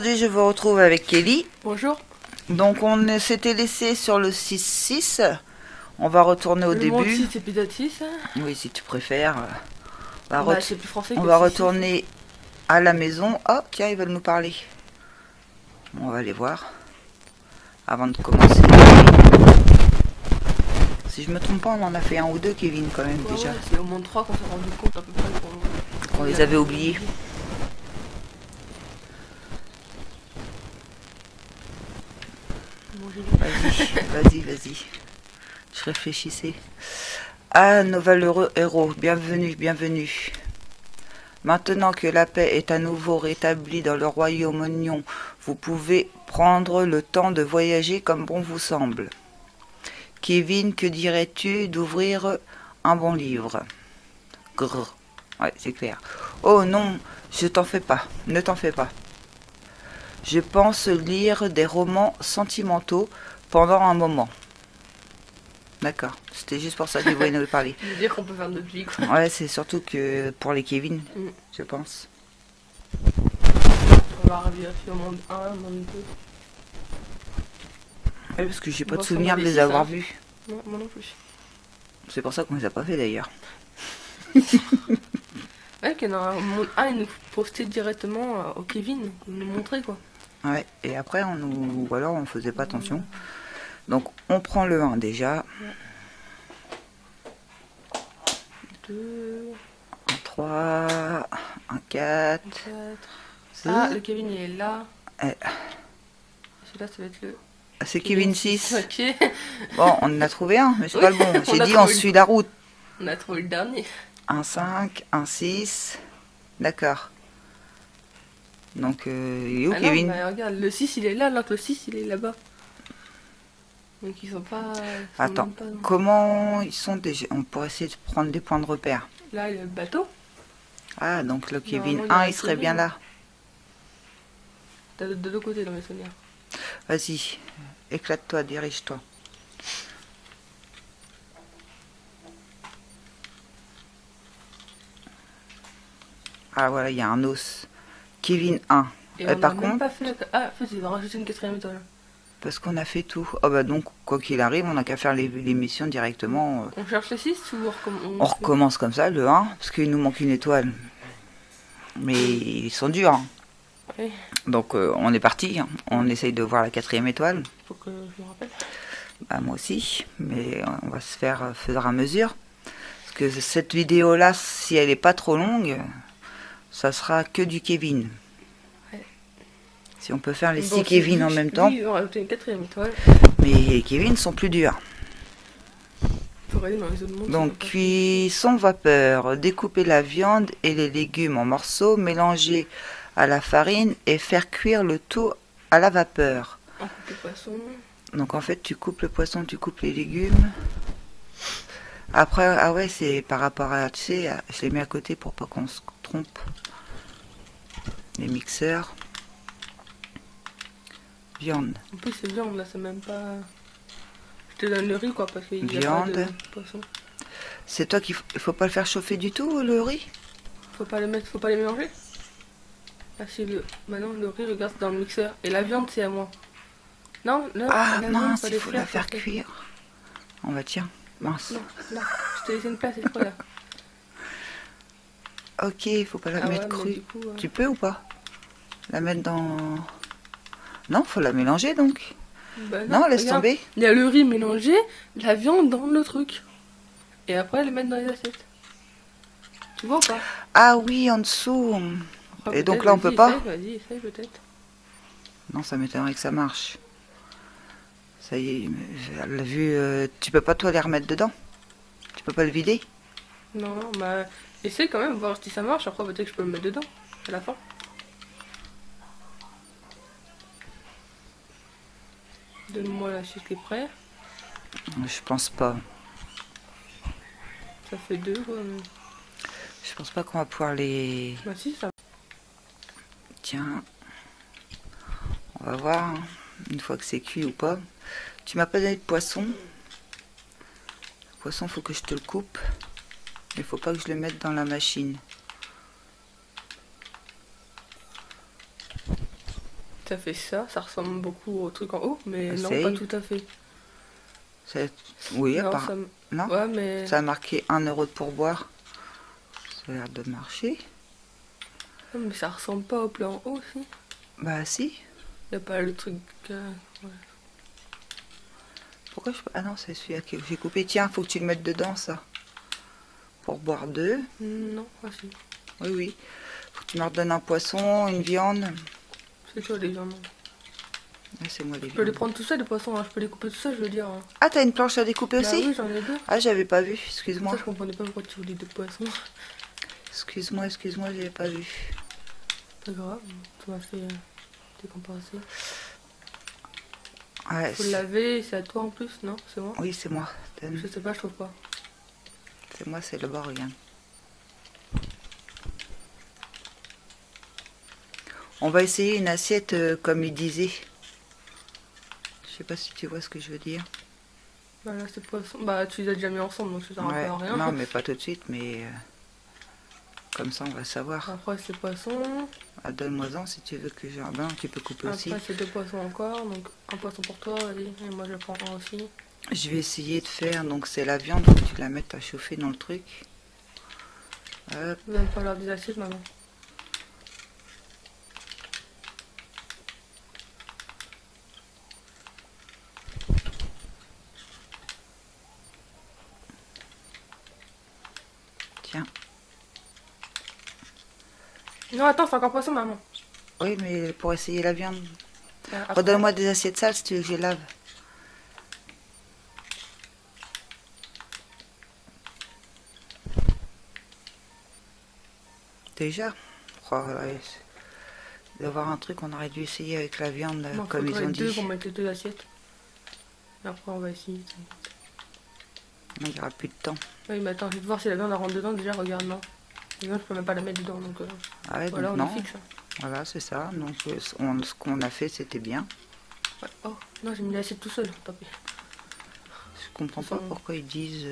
Aujourd'hui, je vous retrouve avec Kelly. Bonjour. Donc, on s'était laissé sur le 6-6. On va retourner au Le début. monde 6, épisode 6. Oui, si tu préfères. C'est plus français On que va 6. retourner à la maison. Oh, tiens, ils veulent nous parler. Bon, on va aller voir. Avant de commencer. Si je me trompe pas, on en a fait un ou deux, Kevin, quand même, Ouais, déjà. ouais, c'est au moins 3 qu'on s'est rendu compte à peu près On les avait oubliés. Vas-y. Je réfléchissais. Ah, nos valeureux héros, bienvenue. Maintenant que la paix est à nouveau rétablie dans le royaume oignon, vous pouvez prendre le temps de voyager comme bon vous semble. Kevin, que dirais-tu d'ouvrir un bon livre? Grrr. Ouais, c'est clair. Oh non, ne t'en fais pas. Je pense lire des romans sentimentaux pendant un moment. D'accord, c'était juste pour ça qu'il voulait nous parler. Je veux dire qu'on peut faire notre vie, quoi. Ouais, c'est surtout que pour les Kevin, je pense. On va arriver au monde 1, monde 2. Ouais, parce que j'ai pas Bon, de souvenir de les ça. avoir vus. Non, moi non plus. C'est pour ça qu'on les a pas fait d'ailleurs. Ouais, qu'il y en a un monde 1, il nous postait directement au Kevin, il nous montrait quoi. Ouais, et après, ou alors on faisait pas attention. Donc, on prend le 1 déjà. 2, Un 3, un 4. 4. Ah, le Kevin il est là. Eh. Celui-là, ça va être le. C'est Kevin 6. Ok. Bon, on en a trouvé un, mais c'est pas le bon. On J'ai a dit, trouvé on suit la route. On a trouvé le dernier. Un 5, un 6. D'accord. Donc, il est où, Kevin? Non, bah, regarde, le 6 il est là, alors que le 6 il est là-bas. Donc ils sont pas. Attends, comment ils sont déjà? On pourrait essayer de prendre des points de repère. Là, il y a le bateau. Ah, donc le Kevin Normalement, 1, il serait bien là. T'as de l'autre côté dans mes souvenirs. Vas-y, éclate-toi, dirige-toi. Ah, voilà, il y a un os. Kevin 1. Et on par a même contre, pas fait. Ah, en fait, il va rajouter une 4ème étoile. parce qu'on a fait tout. Oh bah donc, quoi qu'il arrive, on n'a qu'à faire les missions directement. On cherche le 6 ou On recommence comme ça, le 1, parce qu'il nous manque une étoile. Mais ils sont durs. Hein. Oui. Donc on est parti. Hein. On essaye de voir la 4ème étoile. Faut que je me rappelle. Bah, moi aussi, mais on va se faire fur et à mesure. Parce que cette vidéo-là, si elle n'est pas trop longue, ça sera que du Kevin. Ouais. Si on peut faire les 6 Kevin en même temps. Oui, on va rajouter une 4ème étoile. Mais les Kevin sont plus durs. Faut aller dans les autres mondes. Donc cuisson vapeur, découper la viande et les légumes en morceaux, mélanger à la farine et faire cuire le tout à la vapeur. On coupe le poisson. Donc en fait tu coupes le poisson, tu coupes les légumes. Après, ah ouais, c'est par rapport à, tu sais, je les mets à côté pour pas qu'on se trompe. Les mixeurs. Viande. En plus, c'est viande là, c'est même pas. Je te donne le riz quoi, parce qu'il y a Viande. pas de poisson. C'est toi qu'il faut pas le faire chauffer du tout, le riz? Faut pas les mélanger. Ah, si maintenant le riz, regarde, c'est dans le mixeur. Et la viande, c'est à moi. Non, là, Ah la viande, mince, pas il les faut la faire parce que- cuire. On va tiens, mince. Non, là, je t'ai laissé une place, c'est quoi là? Ok, il faut pas la mettre ouais, crue. du coup, Tu peux ou pas? La mettre dans... Non, faut la mélanger donc. Bah Non, laisse regarde, tomber. il y a le riz mélangé, la viande dans le truc. Et après, les mettre dans les assiettes. Tu vois ou pas? Ah oui, en dessous. Après, Et donc peut-être, là, on peut pas? Vas-y, essaye peut-être. Non, ça m'étonnerait que ça marche. Ça y est, elle l'a vu. Tu peux pas toi les remettre dedans? Tu peux pas le vider? Non, bah, essaye quand même, voir si ça marche. Après, peut-être que je peux le mettre dedans, à la fin. Donne-moi l'assiette qui est prête. Je pense pas. Ça fait 2, quoi. Mais... Je pense pas qu'on va pouvoir les... Bah si, ça... Tiens. On va voir, hein, une fois que c'est cuit ou pas. Tu m'as pas donné de poisson. Le poisson, faut que je te le coupe. Il faut pas que je le mette dans la machine. Ça fait ça, ça ressemble beaucoup au truc en haut, mais non, Essaye. pas tout à fait. Oui, Non, non, ouais, mais... ça a marqué 1 € de pourboire. Ça a l'air de marcher. Non, mais ça ressemble pas au plan haut, si. Bah si. Y a pas le truc... ouais. Pourquoi je... Ah non, c'est celui-là que j'ai coupé. Tiens, faut que tu le mettes dedans, ça. Pourboire 2. Non, ah si. Oui, oui. Faut que tu me redonnes un poisson, une viande. C'est toi les viandes. Ouais, c'est moi les Je peux les viandes. prendre tout ça, les poissons, hein. Je peux les couper tout ça, je veux dire. Hein. Ah, t'as une planche à découper Bah aussi? oui, j'en ai deux. Ah, j'avais pas vu, Ça, excuse-moi. je comprenais pas pourquoi tu voulais deux poissons. Excuse-moi, j'avais pas vu. Pas grave, tu m'as fait décompenser. Ouais, Faut le laver, c'est à toi en plus, non? C'est moi? oui, c'est moi. Je sais pas, je trouve pas. C'est moi, c'est le bord, regarde. On va essayer une assiette comme il disait. Je sais pas si tu vois ce que je veux dire. Bah là, c'est poisson. Bah, tu les as déjà mis ensemble, donc ça sert Ouais, à rien. non, mais pas tout de suite, mais comme ça, on va savoir. Après, c'est poisson. Ah, donne-moi-en si tu veux que j'en... Ben, tu peux couper aussi. Après, c'est deux poissons encore. Donc, un poisson pour toi, allez. Et moi, je prends un aussi. Je vais essayer de faire, donc c'est la viande, faut que tu la mettes à chauffer dans le truc. Hop. Il va me falloir des assiettes, maman. Tiens. Non, attends, c'est encore poisson, maman. Oui, mais pour essayer la viande. Après- Redonne-moi des assiettes sales si tu veux que je les lave. Déjà, oh, ouais, d'avoir un truc, on aurait dû essayer avec la viande, Bon, comme ils faudrait ont deux dit. pour mettre les deux assiettes. Et après, on va essayer. Il n'y aura plus de temps. Oui, mais attends, je vais voir si la viande elle rentre dedans. Déjà, regarde, non. La viande, je peux même pas la mettre dedans, donc Ah ouais, voilà, donc on non. est fixe. Hein. Voilà, c'est ça. Donc ce qu'on a fait, c'était bien. Ouais. Oh, non, j'ai mis l'assiette tout seul, tant pis. Je comprends pas pourquoi ils disent...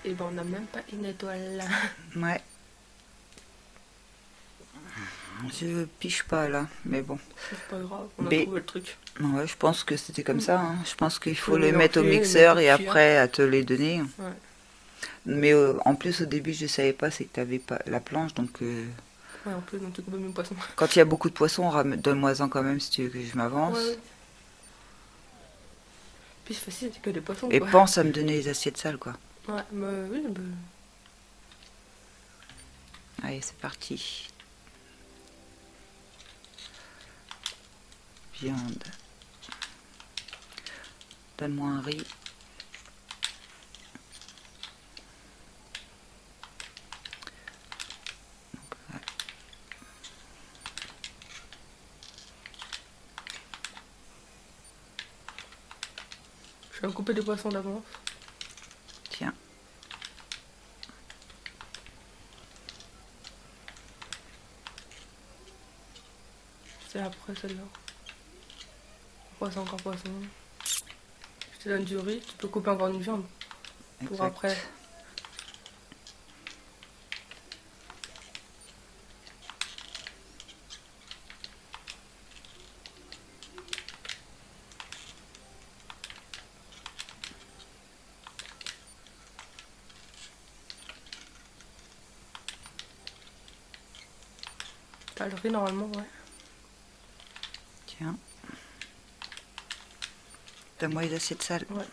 Et ben, on n'a même pas une étoile là. Ouais. Je piche pas là, mais bon. C'est pas grave, on a Mais- trouvé le truc. Ouais, je pense que c'était comme ça. Hein. Je pense qu'il faut Le les mettre au mélanger, mixeur les et mettre au après à te les donner. Ouais. Mais en plus, au début, je savais pas, c'est que tu avais pas la planche. Donc, Ouais, en plus, donc tu coupes mes poissons. quand il y a beaucoup de poissons, donne-moi-en quand même si tu veux que je m'avance. Ouais, ouais. Puis c'est facile, c'est que des poissons. Et quoi. pense à me donner les assiettes sales, quoi. Ouais, bah oui, bah. Allez, c'est parti. Viande. Donne-moi un riz. Je vais couper des poissons d'avance. Tiens. C'est après celle-là. Poisson, encore poisson. Je te donne du riz, tu peux couper encore une viande. Pour Exact. après. T'as le riz normalement, ouais. Tiens. Donne-moi les assiettes sales. Ouais.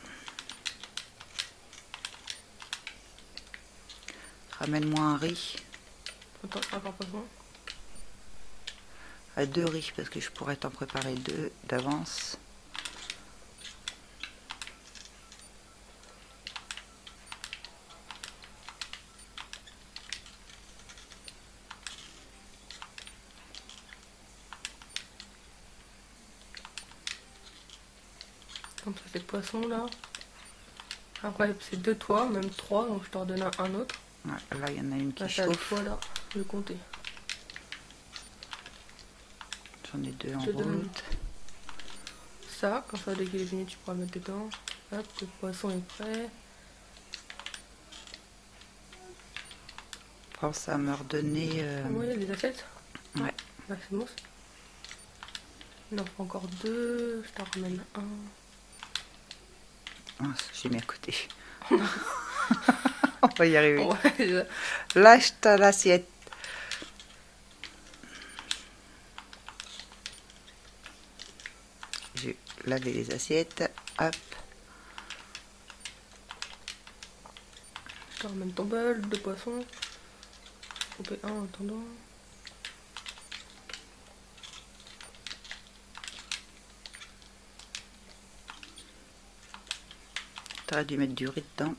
Ramène-moi un riz. Attends, encore poisson. À 2 riz, parce que je pourrais t'en préparer 2 d'avance. Comme ça, c'est poisson là. Après, c'est deux toi, même trois, donc je t'en redonne un autre. Ouais, là, il y en a une qui Là, t'as chauffe. toi là, je vais compter. J'en ai 2 en Je te donne route. ça, comme ça, dès qu'il est fini, tu pourras le mettre dedans. Hop, le poisson est prêt. Pense à me redonner... Ah, ouais, il y a des assiettes. Ouais. Là, c'est bon. Il en faut encore 2. Je t'en ramène un. Oh, j'ai mis à côté. On va y arriver. Ouais, Lâche ta l'assiette. J'ai lavé les assiettes. Hop. je te ramène ton bol, 2 poissons. Couper un en attendant. T'aurais dû mettre du riz dedans.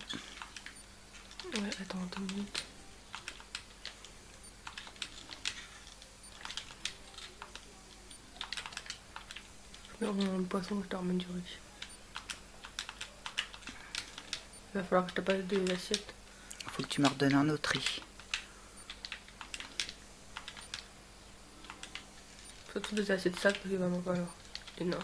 Ouais, attends 2 minutes. Je mets le poisson, je te ramène du riz. Il va falloir que je te passe des assiettes. Faut que tu me redonnes un autre riz. Surtout des assiettes sales parce qu'il va m'en falloir. Énorme.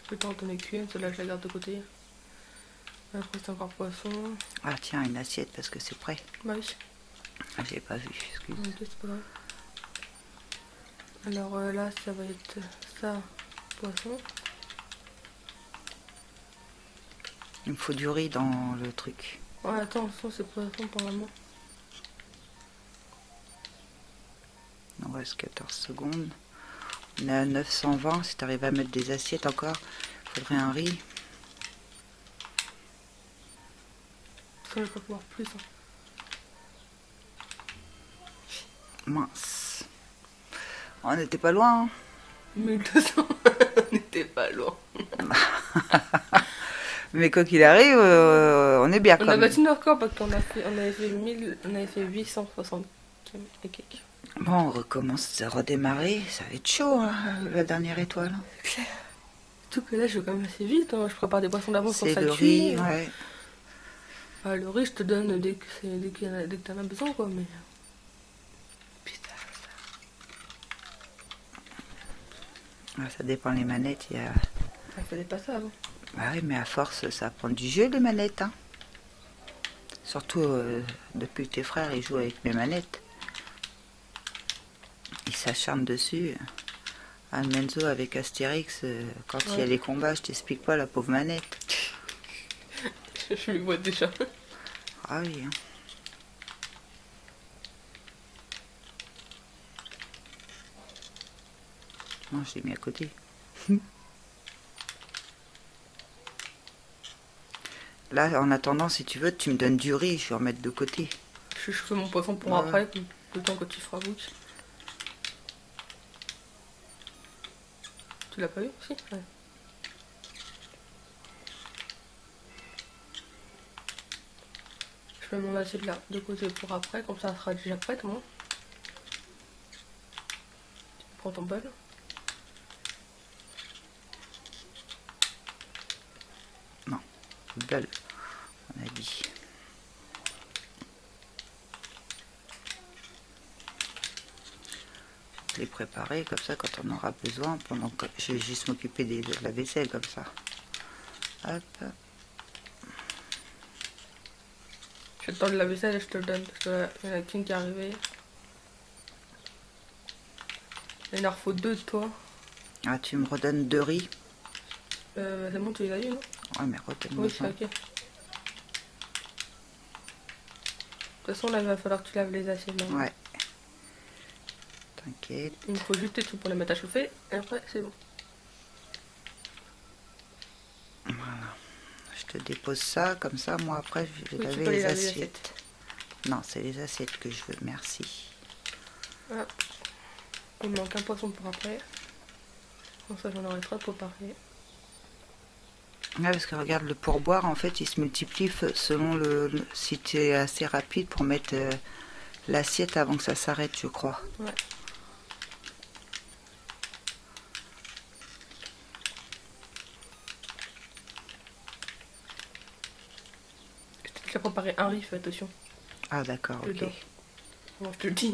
Je peux t'en donner qu'une, celle-là je la garde de côté. Après c'est encore poisson. Ah tiens, une assiette parce que c'est prêt. Bah oui. Ah, j'ai pas vu, excuse. Ok, c'est pas grave. Alors là ça va être ça, poisson. Il me faut du riz dans le truc. Ouais attends, ça c'est poisson pour la main. Il nous reste 14 secondes. On est à 920. Si tu arrives à mettre des assiettes encore, il faudrait un riz. Ça je vais pas pouvoir plus. Hein. Mince. On n'était pas loin. Hein. 1200, on n'était pas loin. Mais quoi qu'il arrive, on est bien On quand a même. battu notre record parce qu'on avait fait 1000, on avait fait 860 et quelques. Bon, on recommence à redémarrer. Ça va être chaud, hein, la dernière étoile. Tout que là je vais quand même assez vite. Hein. Je prépare des poissons d'avance pour C'est ça le cuit. riz, ouais. Ah, le riz je te donne dès que t'en as besoin quoi. Mais putain. Ah, ça dépend les manettes. Il y a... Ça fallait pas ça avant. Bah oui, mais à force, ça prend du jeu les manettes. Hein. Surtout depuis que tes frères ils jouent avec mes manettes. Ils s'acharnent dessus. Almenzo avec Astérix, quand il y a les combats, je t'explique pas la pauvre manette. Je le vois déjà. Ah oui. Hein. Non, je l'ai mis à côté. Là, en attendant, si tu veux, tu me donnes du riz, je vais en mettre de côté. Je fais mon poisson pour Ouais. après, le temps que tu feras bouche. Tu l'as pas vu aussi? Ouais. Je mets mon assiette là de côté pour après, comme ça elle sera déjà prête moi. Tu prends ton bol. Belle, on a dit. Les préparer comme ça quand on aura besoin. Pendant que je vais juste m'occuper de la vaisselle comme ça. Hop. Je vais te tendre la vaisselle et je te le donne. Parce que il y en a qu'une qui est arrivée. Il en faut 2 de toi. Ah, tu me redonnes 2 riz. C'est bon, tu les as eu non? Ouais, mais redonne-moi Oui, ça. ok. De toute façon, là, il va falloir que tu laves les assiettes. Là. Ouais. T'inquiète. Il me faut juste tes tout pour les mettre à chauffer. Et après, c'est bon. Voilà. Je te dépose ça, comme ça, moi après, je vais Oui, tu laver peux les laver les assiettes. Non, c'est les assiettes que je veux, merci. Ah. Il me manque un poisson pour après. Comme ça, j'en aurai 3 pour préparer. Ouais, parce que regarde, le pourboire, en fait, il se multiplie selon si tu es assez rapide pour mettre l'assiette avant que ça s'arrête, je crois. Ouais. Je t'ai déjà préparé un riz, fais attention. Ah, d'accord, ok. Plutôt. Bon, je te le dis.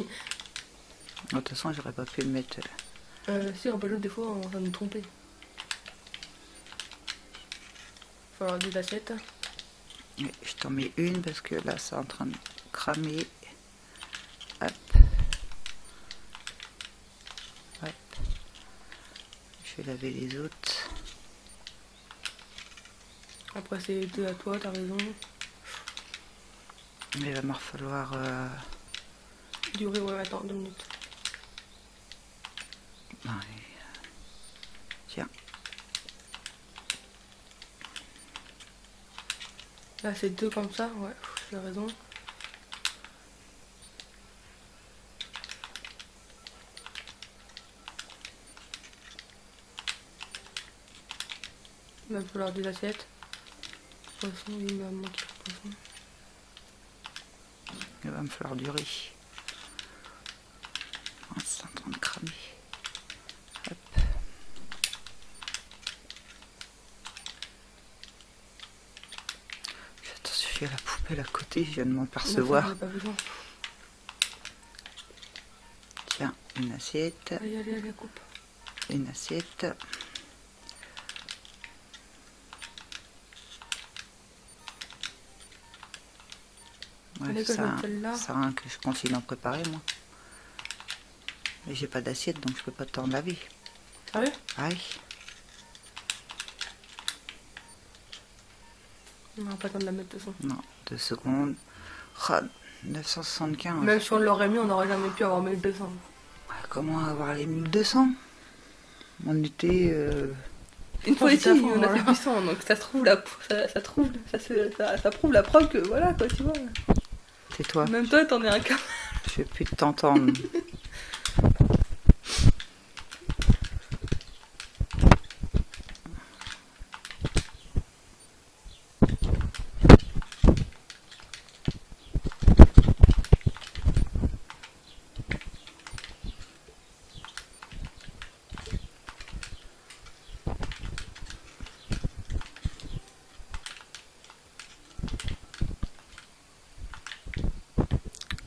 De toute façon, j'aurais pas pu le mettre. Si, rappelle-le, des fois, on va nous tromper. Faut avoir des assiettes. Oui, je t'en mets une parce que là, c'est en train de cramer. Hop. Hop. Je vais laver les autres. Après, c'est deux à toi, t'as raison. Il va me falloir... Durer, ouais, attends, 2 minutes. ouais. Tiens. Là, c'est 2 comme ça, ouais, j'ai raison. Il va me falloir des assiettes. Poisson, il va me manquer de poisson. Il va me falloir du riz. Oh, c'est en train de cramer. Hop. Attention, il y a la poubelle à côté, je viens de m'en Non, percevoir. j'en ai pas besoin. Tiens, une assiette. Allez, allez, allez, coupe. Une assiette. Ouais, Allez, que je mette celle-là. ça sert à rien que je continue d'en préparer, moi. Mais j'ai pas d'assiette, donc je peux pas t'en laver. Sérieux? Aïe. On n'aura pas le temps de la mettre de toute façon. Non, 2 secondes. Oh, 975. Même si on l'aurait mis, on n'aurait jamais pu avoir 1200. Ouais, comment avoir les 1200? On était... Une fois ici, on a fait 800, donc ça prouve ça prouve la preuve que voilà quoi, tu vois. Tais-toi, Même toi, t'en es un cas. je vais plus t'entendre.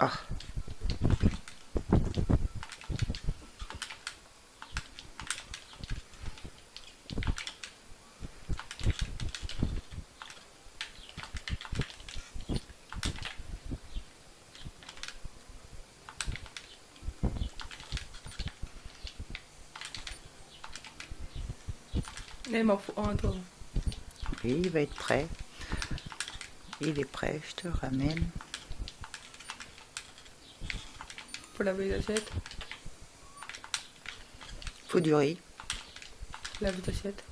Ah. Il m'en faut un, toi. Oui, il va être prêt. Il est prêt, je te ramène. Faut laver les assiettes. Faut du riz. Lave les assiettes.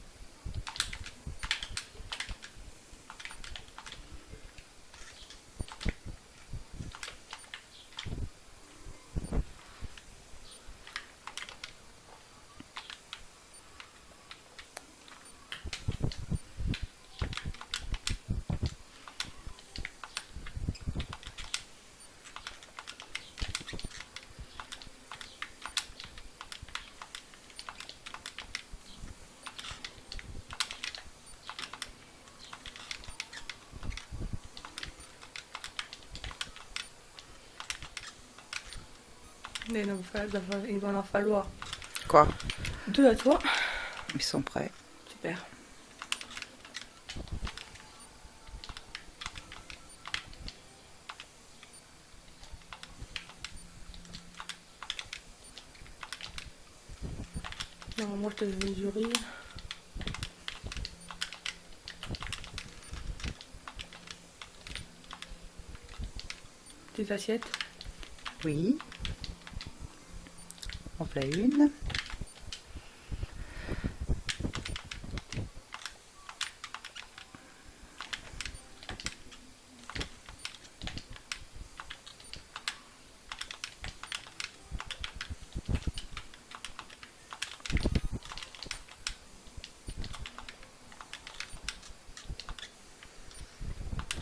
Il va en falloir. Quoi? 2 à toi. Ils sont prêts. Super. Non, moi je te mets du riz. Des assiettes. Oui. En voilà une.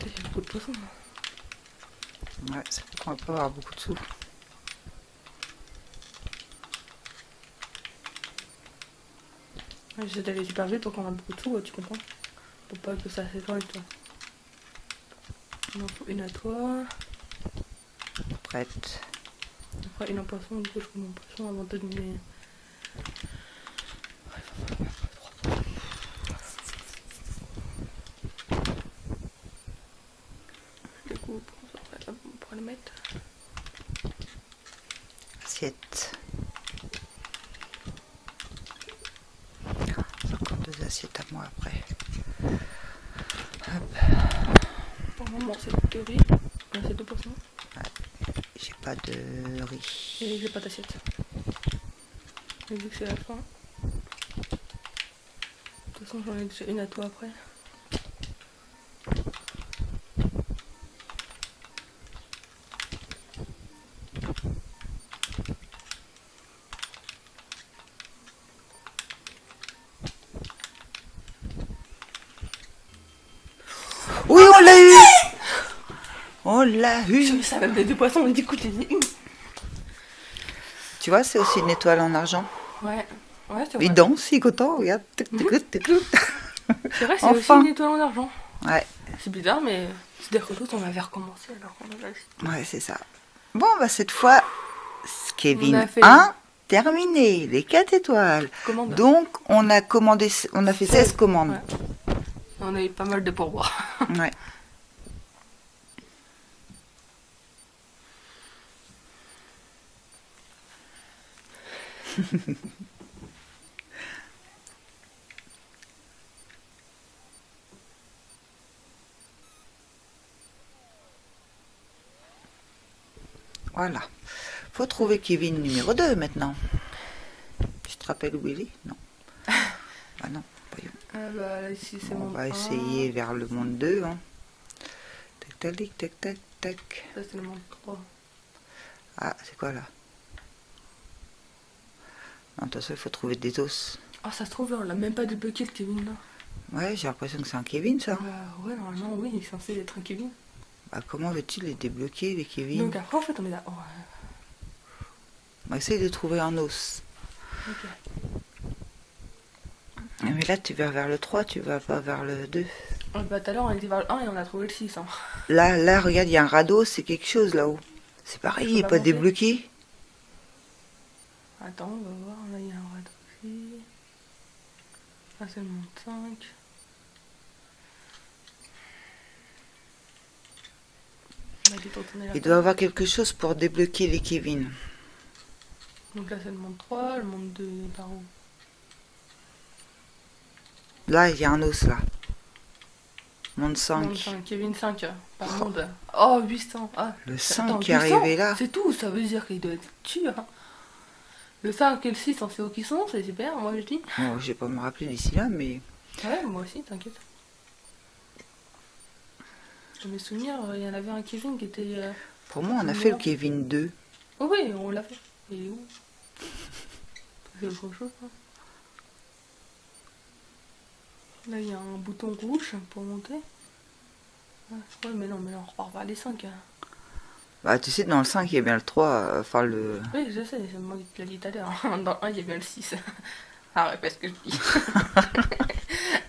Il y a beaucoup de poissons. Ouais, ça fait qu'on va pas avoir beaucoup de sous. J'essaie d'aller super vite pour qu'on a beaucoup de sous, tu comprends? Pour pas que ça s'étale avec toi. Il en faut une à toi. Prête. Après, il est en poisson, du coup, je commande en poisson avant de donner. Du coup, pour le mettre. Assiette. Encore 2 assiettes à moi après. Hop. Pour le moment, c'est de riz. C'est de poisson. J'ai pas de riz. Et j'ai pas d'assiette. Et vu que c'est la fin. De toute façon, j'en ai déjà une à toi après. Oui, on l'a eu. On l'a eu. Ça va mettre des poissons, mais du coup, j'ai une. Tu vois, c'est aussi une étoile en argent. Ouais, ouais, c'est vrai. Il danse, il est content, regarde. C'est vrai, c'est Enfin. aussi une étoile en argent. Ouais, C'est bizarre, mais c'est des photos on avait recommencé alors qu'on avait. ouais, c'est ça. Bon, bah cette fois, Kevin On a fait- 1, terminé, les 4 étoiles. Commande. Donc, on a commandé, on a fait 16 commandes. Ouais. On a eu pas mal de pourboires. Ouais. Voilà. Faut trouver Kevin numéro 2 maintenant. Tu te rappelles où il est? Non. Ah non, voyons. Bah, là, ici, c'est On mon va 1. essayer vers le monde 2. Hein. Tac, tac, tac, tac, tac. Ça, c'est le monde 3. Ah, c'est quoi là? Non, de toute façon, il faut trouver des os. Ah, ça se trouve, on l'a même pas débloqué le Kevin là. Ouais, j'ai l'impression que c'est un Kevin, ça. Ouais, normalement, oui, il est censé être un Kevin. Bah, comment veux-tu les débloquer, les Kevin? Donc après, en fait, on est là. Oh, On va essayer de trouver un os. ok. Mais là, tu vas vers le 3, tu vas pas vers le 2. Bah, tout à l'heure, on était vers le 1 et on a trouvé le 6. Hein. Là, regarde, il y a un radeau, c'est quelque chose là-haut. C'est pareil, il n'est pas débloqué. Attends, on va voir. Là, il y a un radeau aussi. Là, c'est le monde 5. Il doit y avoir quelque chose pour débloquer les Kevin. Donc là, c'est le monde 3, le monde 2 par où? Là, il y a un os là. Monde 5. Monde 5, Kevin 5, par monde. Oh, 800. Ah, Le 5 attends, qui est 800, arrivé là. c'est tout, ça veut dire qu'il doit être tué. Hein. Le 5 et le 6, on sait où qu'ils sont, c'est super, moi je dis. Bon, je vais pas me rappeler d'ici là, mais... Ouais, moi aussi, t'inquiète. Dans mes souvenirs, il y en avait un Kevin qui était... Pour moi, on a fait le Kevin 2. Oh oui, on l'a fait. Il est où? C'est autre chose, hein. Là, il y a un bouton rouge pour monter. Ah, ouais, mais non, on repart vers les 5. Hein. Bah, tu sais, dans le 5, il y a bien le 3, enfin le... Oui, je sais, c'est moi qui te l'ai dit tout à l'heure. Dans le 1, il y a bien le 6. Ah, répète ce que je dis.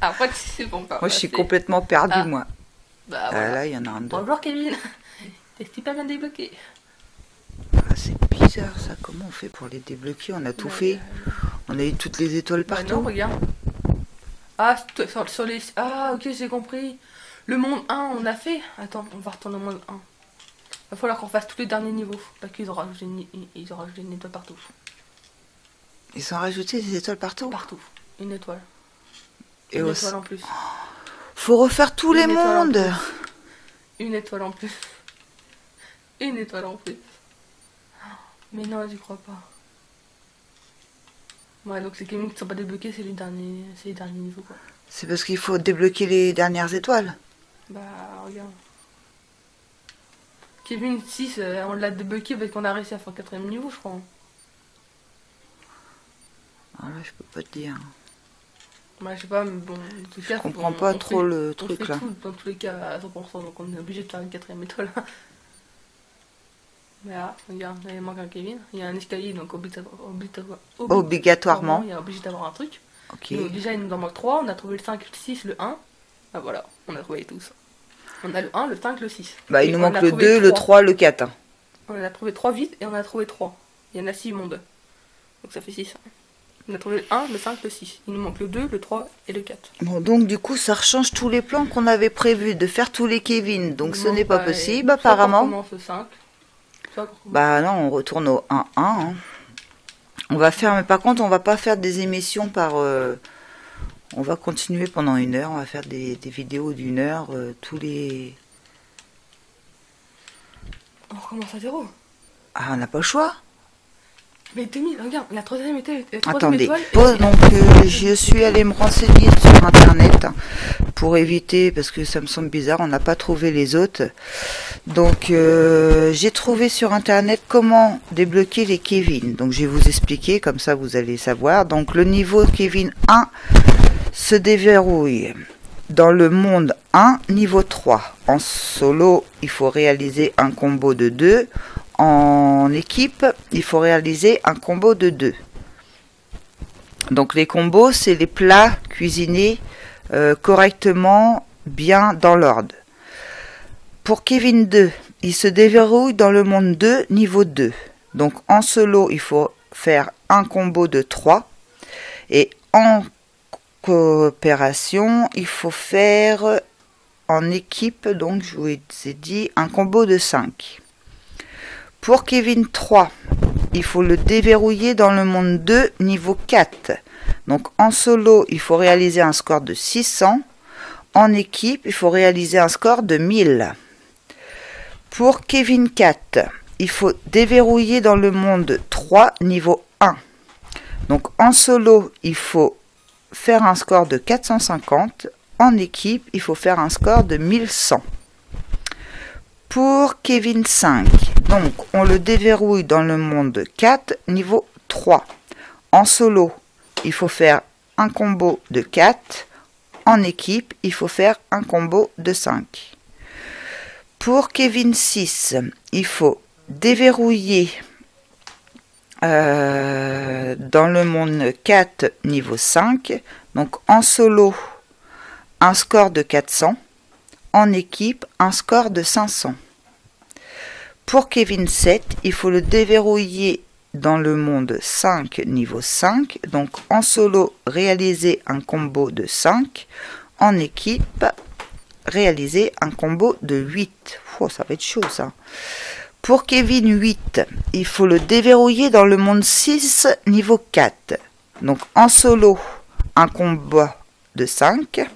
Après, c'est bon. Moi, je suis complètement perdue, moi. Bah, voilà. Là, il y en a un dedans. Bonjour, Kevin. T'es super bien débloqué. Ah, c'est bizarre, ça. Comment on fait pour les débloquer? On a tout fait. On a eu toutes les étoiles partout. Non, regarde. Ah, sur les... Ah, ok, j'ai compris. Le monde 1, on a fait. Attends, on va retourner au monde 1. Il va falloir qu'on fasse tous les derniers niveaux. Parce qu'ils ont rajouté une étoile partout. Ils ont rajouté des étoiles partout? Partout. Une étoile. Et une étoile en plus. Faut refaire tous les mondes. Une étoile en plus. Une étoile en plus. Mais non, j'y crois pas. Ouais, donc ces Kevin qui sont pas débloqués, c'est les derniers niveaux, quoi. C'est parce qu'il faut débloquer les dernières étoiles. Bah, regarde. Kevin 6, on l'a débloqué parce qu'on a réussi à faire le 4ème niveau, je crois. Ah là, je peux pas te dire. Bah, je sais pas, mais bon, en tout cas, je comprends pas trop le truc là. Tout, dans tous les cas, à 100%, donc on est obligé de faire une 4ème étoile. Mais là, regarde, il manque un Kevin. Il y a un escalier, donc obligatoirement, il y a obligé d'avoir un truc. Ok. Donc, déjà, il nous en manque 3. On a trouvé le 5, le 6, le 1. Bah voilà, on a trouvé tous. On a le 1, le 5, le 6. Bah, il nous manque le 2, le 3, le 4. Hein. On en a trouvé 3 vides et on en a trouvé 3. Il y en a 6 mondes. Donc ça fait 6. On a trouvé le 1, le 5, le 6. Il nous manque le 2, le 3 et le 4. Bon, donc du coup, ça rechange tous les plans qu'on avait prévus de faire tous les Kevin. Donc ce n'est pas possible, apparemment. On commence au 5. Bah non, on retourne au 1-1. Hein. On va faire, mais par contre, on va pas faire des émissions par... on va continuer pendant 1 heure. On va faire des vidéos d'1 heure tous les... On recommence à 0. Ah, on n'a pas le choix. Mais 2000, regarde, la troisième étoile. Attendez, pause. Donc je suis allée me renseigner sur internet pour éviter, parce que ça me semble bizarre, on n'a pas trouvé les autres. Donc j'ai trouvé sur internet comment débloquer les Kevin. Donc je vais vous expliquer, comme ça vous allez savoir. Donc le niveau Kevin 1 se déverrouille dans le monde 1, niveau 3. En solo, il faut réaliser un combo de 2. En équipe, il faut réaliser un combo de 2. Donc les combos, c'est les plats cuisinés correctement, bien dans l'ordre. Pour Kevin 2, il se déverrouille dans le monde 2, niveau 2. Donc en solo, il faut faire un combo de 3. Et en coopération, il faut faire en équipe, donc je vous ai dit, un combo de 5. Pour Kevin 3, il faut le déverrouiller dans le monde 2, niveau 4. Donc en solo, il faut réaliser un score de 600. En équipe, il faut réaliser un score de 1000. Pour Kevin 4, il faut déverrouiller dans le monde 3, niveau 1. Donc en solo, il faut faire un score de 450. En équipe, il faut faire un score de 1100. Pour Kevin 5, donc on le déverrouille dans le monde 4, niveau 3. En solo, il faut faire un combo de 4. En équipe, il faut faire un combo de 5. Pour Kevin 6, il faut déverrouiller dans le monde 4, niveau 5. Donc en solo, un score de 400. En équipe, un score de 500. Pour Kevin 7, il faut le déverrouiller dans le monde 5, niveau 5. Donc en solo, réaliser un combo de 5. En équipe, réaliser un combo de 8. Oh, ça va être chaud ça. Pour Kevin 8, il faut le déverrouiller dans le monde 6, niveau 4. Donc en solo, un combo de 5.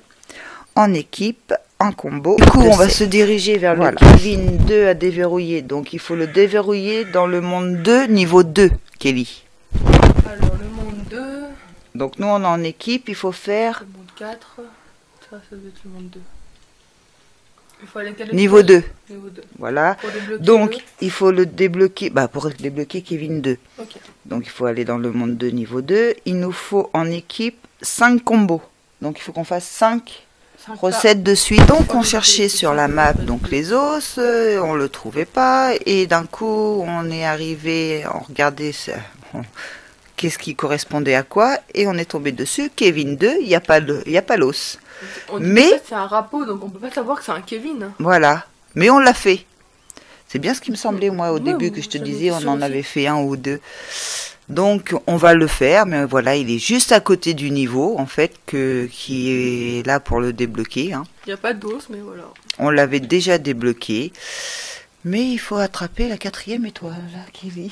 En équipe, un combo. Du coup, on va se diriger vers le Kevin 2 à déverrouiller. Donc, il faut le déverrouiller dans le monde 2, niveau 2, Kelly. Alors, le monde 2. Donc, nous, on est en équipe. Il faut faire... Le monde 4. Ça doit être le monde 2. Il faut aller niveau 2. Niveau 2. Voilà. Donc, il faut le débloquer... Bah, pour débloquer Kevin 2. Okay. Donc, il faut aller dans le monde 2, niveau 2. Il nous faut, en équipe, 5 combos. Donc, il faut qu'on fasse 5... recettes de suite. Donc on cherchait sur la map donc les os, on le trouvait pas et d'un coup on est arrivé, on regardait qu'est-ce qui correspondait à quoi et on est tombé dessus. Kevin 2, il y a pas l'os. Mais c'est un rapport donc on peut pas savoir que c'est un Kevin. Voilà, mais on l'a fait. C'est bien ce qui me semblait moi au début que je te disais, on en avait fait 1 ou 2. Donc on va le faire, mais voilà, il est juste à côté du niveau, en fait, qui est là pour le débloquer. Hein. Il n'y a pas d'os, mais voilà. On l'avait déjà débloqué, mais il faut attraper la 4e étoile, là, Kevin.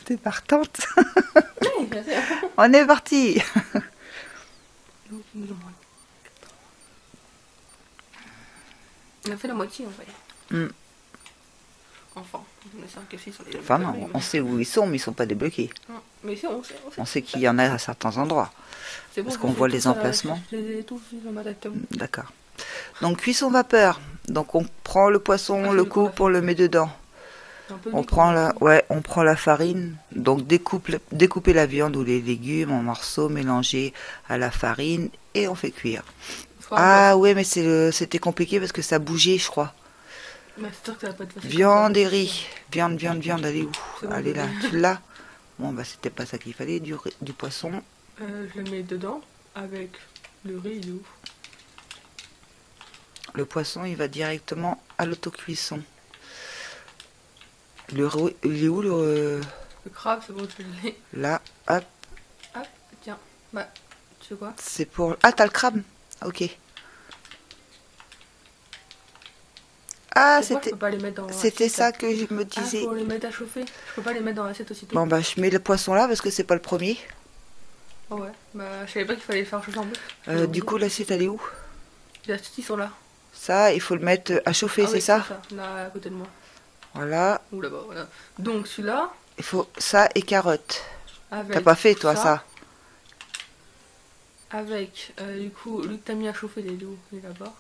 T'es partante? Oui, bien sûr. On est parti. On a fait la moitié, en fait. Enfin, non, on sait où ils sont, mais ils sont pas débloqués. Non, mais si, on sait. On sait qu'il y en a à certains endroits. Bon, parce qu'on voit les emplacements. Je les ai tous vus dans ma tête. D'accord. Donc cuisson vapeur. Donc on prend le poisson, le coupe, on le met dedans. On prend la farine. Donc découper la viande ou les légumes en morceaux, mélanger à la farine et on fait cuire. Ah ouais, mais c'était compliqué parce que ça bougeait, je crois. Viande et riz. Viande, allez où? Allez là, tu l'as? Bon, bah c'était pas ça qu'il fallait, du poisson. Je le mets dedans avec le riz, il est où? Le poisson, il va directement à l'autocuisson. Il est où le... Le crabe, c'est bon, je l'ai. Là, hop. Ah, tiens. Bah, tu sais quoi? C'est pour... Ah, t'as le crabe. Ok. Ah, C'est quoi, je peux pas les mettre dans c'était l'assiette, ça là. que je me Ah, disais. faut les mettre à chauffer. Je peux pas les mettre dans l'assiette aussitôt. Bon, bah, je mets le poisson là parce que c'est pas le premier. Oh ouais, bah, je savais pas qu'il fallait les faire chauffer en plus. Du coup, l'assiette, elle est où? Les assiettes, ils sont là. Ça, il faut le mettre à chauffer, Ah c'est oui, ça? là, à côté de moi. Voilà. Ou là-bas, voilà. Donc, celui-là, Il faut ça et carottes. avec T'as pas fait, toi, ça? Avec, du coup, lui que t'as mis à chauffer, il est où? Il est là-bas.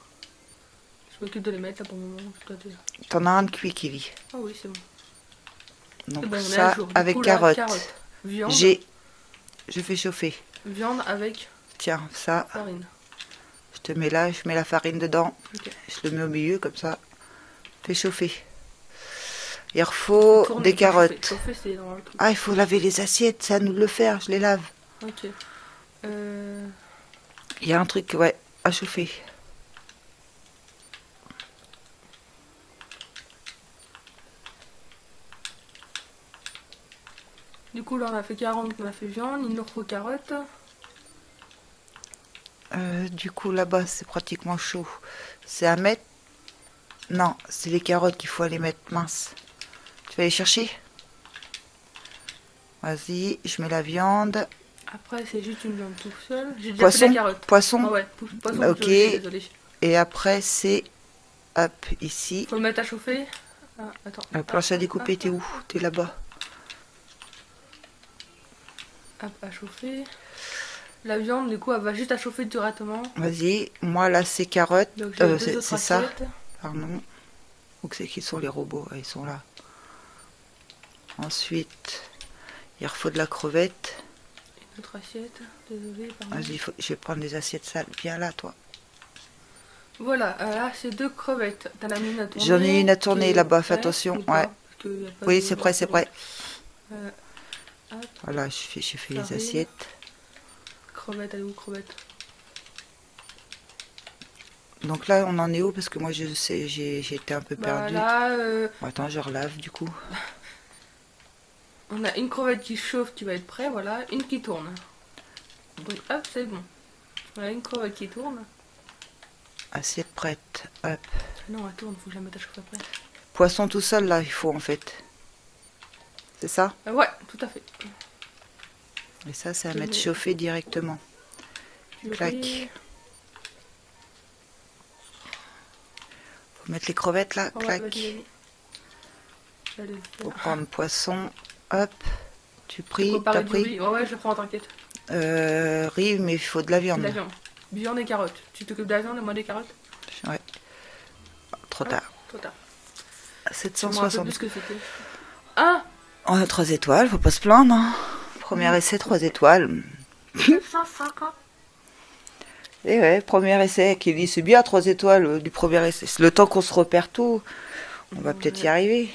Je m'occupe de les mettre là pour le moment. T'en as un de cuit, Kili. Ah oui, c'est bon. Donc C'est bon, on est à ça, jour. Du avec coup, là, carottes. Viande. Je fais chauffer. Viande avec Tiens, ça, farine. je te mets là, je mets la farine dedans. Ok. Je le mets au milieu, comme ça. Fais chauffer. Il faut Tourner, des carottes. Chauffer, c'est dans le truc. Ah, il faut laver les assiettes, c'est à nous de le faire, je les lave. Ok. Il y a un truc, ouais, à chauffer. Du coup, là, on a fait 40, on a fait viande, il nous faut carottes. Du coup, là-bas, c'est pratiquement chaud. C'est à mettre... Non, c'est les carottes qu'il faut aller mettre mince. Tu vas aller chercher? Vas-y, je mets la viande. Après, c'est juste une viande tout seul. J'ai déjà Poisson, fait la carotte. poisson. Ah ouais, poisson, Ok. désolé. Et après, c'est... Hop, ici. Faut le mettre à chauffer. Ah, attends. La planche à découper, t'es où? T'es là-bas. Hop, à chauffer. La viande, du coup, elle va juste à chauffer directement. Vas-y, moi là, c'est carottes. Donc, j'ai deux C'est autres ça. assiettes. Pardon. Où c'est qu'ils sont les robots? Ils sont là. Ensuite, il faut de la crevette. Une autre assiette. Désolé, pardon. Vas-y, je vais prendre des assiettes sales. Viens là, toi. Voilà, là, c'est 2 crevettes. T'en as mis une à tourner. J'en ai une à tourner qui est là-bas, fais prête, attention. ou pas, Ouais. parce qu'il y a pas Oui, de- c'est prêt, c'est prêt. Hop, Voilà, je fais les farine. assiettes. Crevette, elle est où, crevette? Donc là, on en est où? Parce que moi, je sais, j'ai été un peu Bah perdue. là, Bon, attends, je relave du coup. on a une crevette qui chauffe, qui va être prête, voilà. Une qui tourne. Donc hop, c'est bon. On a une crevette qui tourne. Assiette prête. Hop. Non, elle tourne, faut que je la mette à chauffer après. Poisson tout seul, là, il faut en fait. C'est ça? Ouais, tout à fait. Et ça, c'est à Je mettre mets- chauffer directement. Clac. Purée. Faut mettre les crevettes là. Ouais, Clac. vas-y. Je vais le Faut faire. prendre poisson. Hop. Tu pries, Faut pas t'as réduire, pris. oui. Ouais, je prends, t'inquiète. Riz, mais il faut de la viande. De la viande. Viande et carottes. Tu t'occupes de la viande et moi des carottes? Ouais. Trop tard. Trop tard. Je me rappelle 760. plus ce que c'était. Ah, On a 3 étoiles, faut pas se plaindre. Hein. Premier essai, 3 étoiles. 950. Et ouais, premier essai, qui dit c'est bien 3 étoiles du premier essai. C'est le temps qu'on se repère tout. On va peut-être y arriver.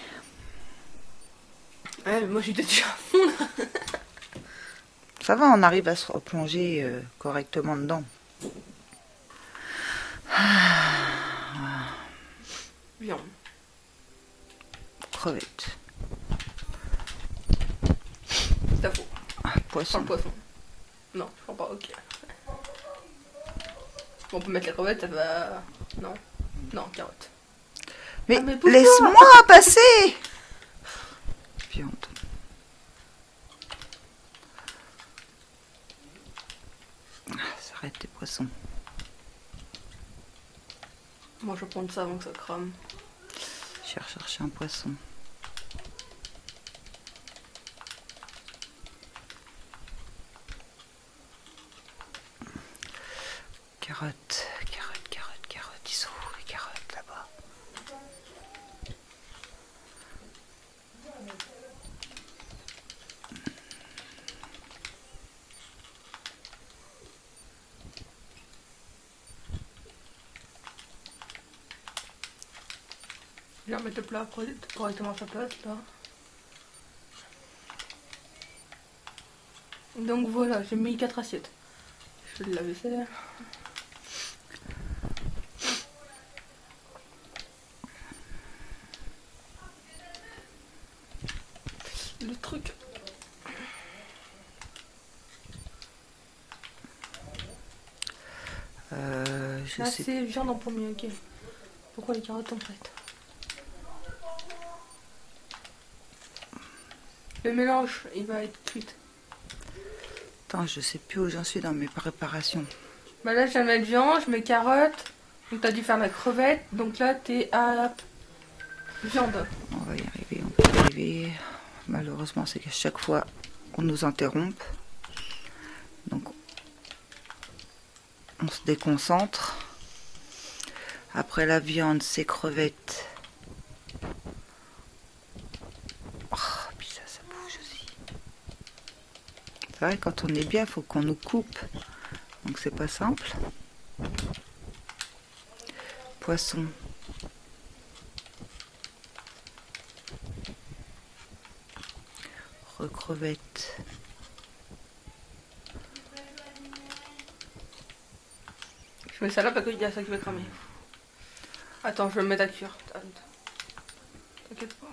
Ouais, mais moi j'étais déjà à fond là. Ça va, on arrive à se replonger correctement dedans. Viande. Crevettes. C'est à faux. Ah, Je prends poisson. le poisson. Non, je prends pas, ok. Bon, on peut mettre la crevette, ça va. Non. Non, carotte. Mais, Ah, mais pourquoi laisse-moi passer. Viande. Ah, ça arrête tes poissons. Moi je vais prendre ça avant que ça crame. Je vais rechercher un poisson. Carottes, carottes, carottes, carottes. Ils sont où les carottes là-bas? Je vais remettre le plat correctement à sa place là. Donc voilà, j'ai mis 4 assiettes. Je fais de la vaisselle. Je Là, sais. c'est viande en premier, ok. Pourquoi les carottes sont prêtes? Le mélange, il va être cuit. Attends, je sais plus où j'en suis dans mes préparations. Bah là, je vais mettre viande, je mets carottes. Donc, t'as dû faire la crevette. Donc là, t'es à viande. On va y arriver, on peut y arriver. Malheureusement, c'est qu'à chaque fois, on nous interrompt. Donc, on se déconcentre. Après la viande, c'est crevettes. Oh, puis ça bouge aussi. C'est vrai, quand on est bien, il faut qu'on nous coupe. Donc, c'est pas simple. Poisson. Recrevettes. Je mets ça là parce qu'il y a ça qui va cramer. Attends, je vais me mettre à cuire. T'inquiète pas.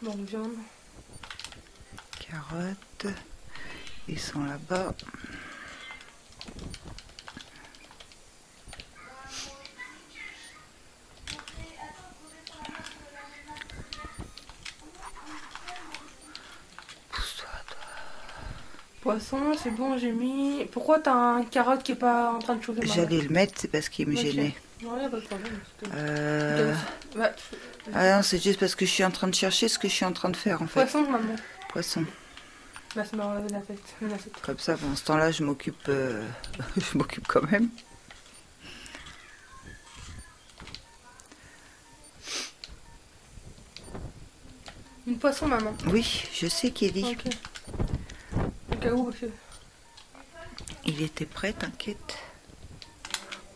Bon, viande. Carottes. Ils sont là-bas. Poisson, c'est bon, j'ai mis. Pourquoi t'as un carotte qui est pas en train de chauffer? J'allais le mettre, c'est parce qu'il me gênait. Non, y a pas de problème. Ah non, c'est juste parce que je suis en train de chercher ce que je suis en train de faire en fait. Poisson, maman. Poisson. Là, c'est marrant, la fête. Comme ça, pendant ce temps-là, je m'occupe je m'occupe quand même. Une poisson, maman. Oui, je sais Kelly. Ok. Au cas où, parce que... Il était prêt, t'inquiète.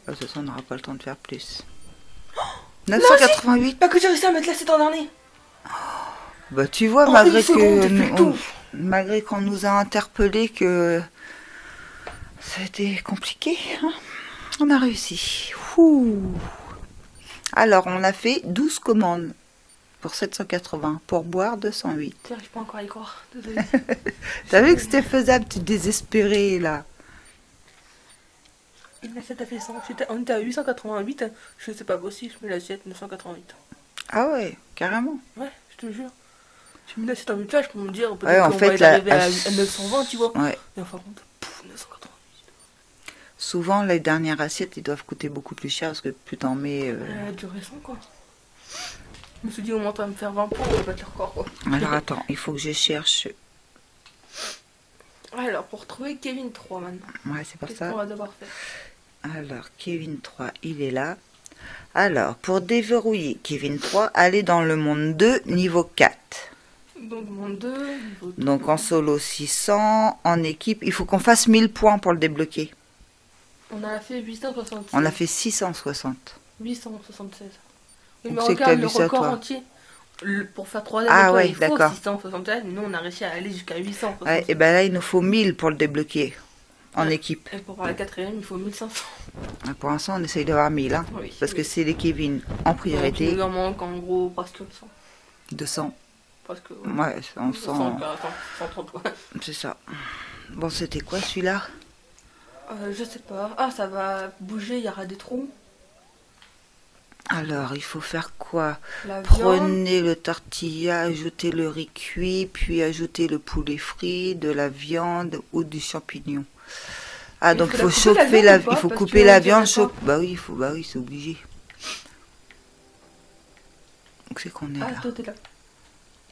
De toute façon, on n'aura pas le temps de faire plus. 988. Pas que j'ai réussi à mettre l'assiette en dernier. Bah tu vois, malgré qu'on nous a interpellés que ça a été compliqué, hein, on a réussi. Ouh. Alors, on a fait 12 commandes pour 780, pour boire 208. J'arrive pas encore à y croire. Désolée. T'as vu que c'était faisable, tu désespéré là. L'assiette a fait 100. On était à 888. Je sais pas possible, je mets l'assiette 988. Ah ouais, carrément. Ouais, je te jure. J'ai mis l'assiette en mutage pour me dire Ouais, peut-être en qu'on fait, va arriver à 920, tu vois. Ouais. Et enfin, compte, 988. Souvent, les dernières assiettes, ils doivent coûter beaucoup plus cher parce que plus t'en mets... Du récent, quoi. Je me suis dit, au moins, tu vas me faire 20 points, on va battre le record, quoi. Alors attends, il faut que je cherche... Alors, pour trouver Kevin 3 maintenant. Ouais, c'est pour Qu'est-ce ça. qu'on va devoir faire? Alors, Kevin 3, il est là. Alors, pour déverrouiller Kevin 3, allez dans le monde 2, niveau 4. Donc, monde 2, niveau 2. Donc, en solo 600, en équipe, il faut qu'on fasse 1000 points pour le débloquer. On a fait 876. On a fait 660. 876. Oui, Donc, mais c'est que regarde t'as le vu ça, record toi. entier. Pour faire 3 Ah ouais, il faut d'accord. 676, mais nous on a réussi à aller jusqu'à 876. Ouais, et ben là, il nous faut 1000 pour le débloquer, en équipe. Et pour la quatrième, il faut 1500. Pour l'instant, on essaye d'avoir 1000, hein, Oui, parce que oui. c'est les Kevin en Donc, priorité. il nous en manque en gros presque 100. 200. Presque, Ouais, on 100, sent... 130, ouais. C'est ça. Bon, c'était quoi celui-là? Je sais pas. Ah, ça va bouger, il y aura des trous. Alors, il faut faire quoi? La viande. Prenez le tortilla, ajoutez le riz cuit, puis ajoutez le poulet frit, de la viande ou du champignon. Ah, donc il faut chauffer la viande. Il faut couper la viande, chauffer. Bah oui, c'est obligé. Donc c'est qu'on est là. Ah, toi t'es là.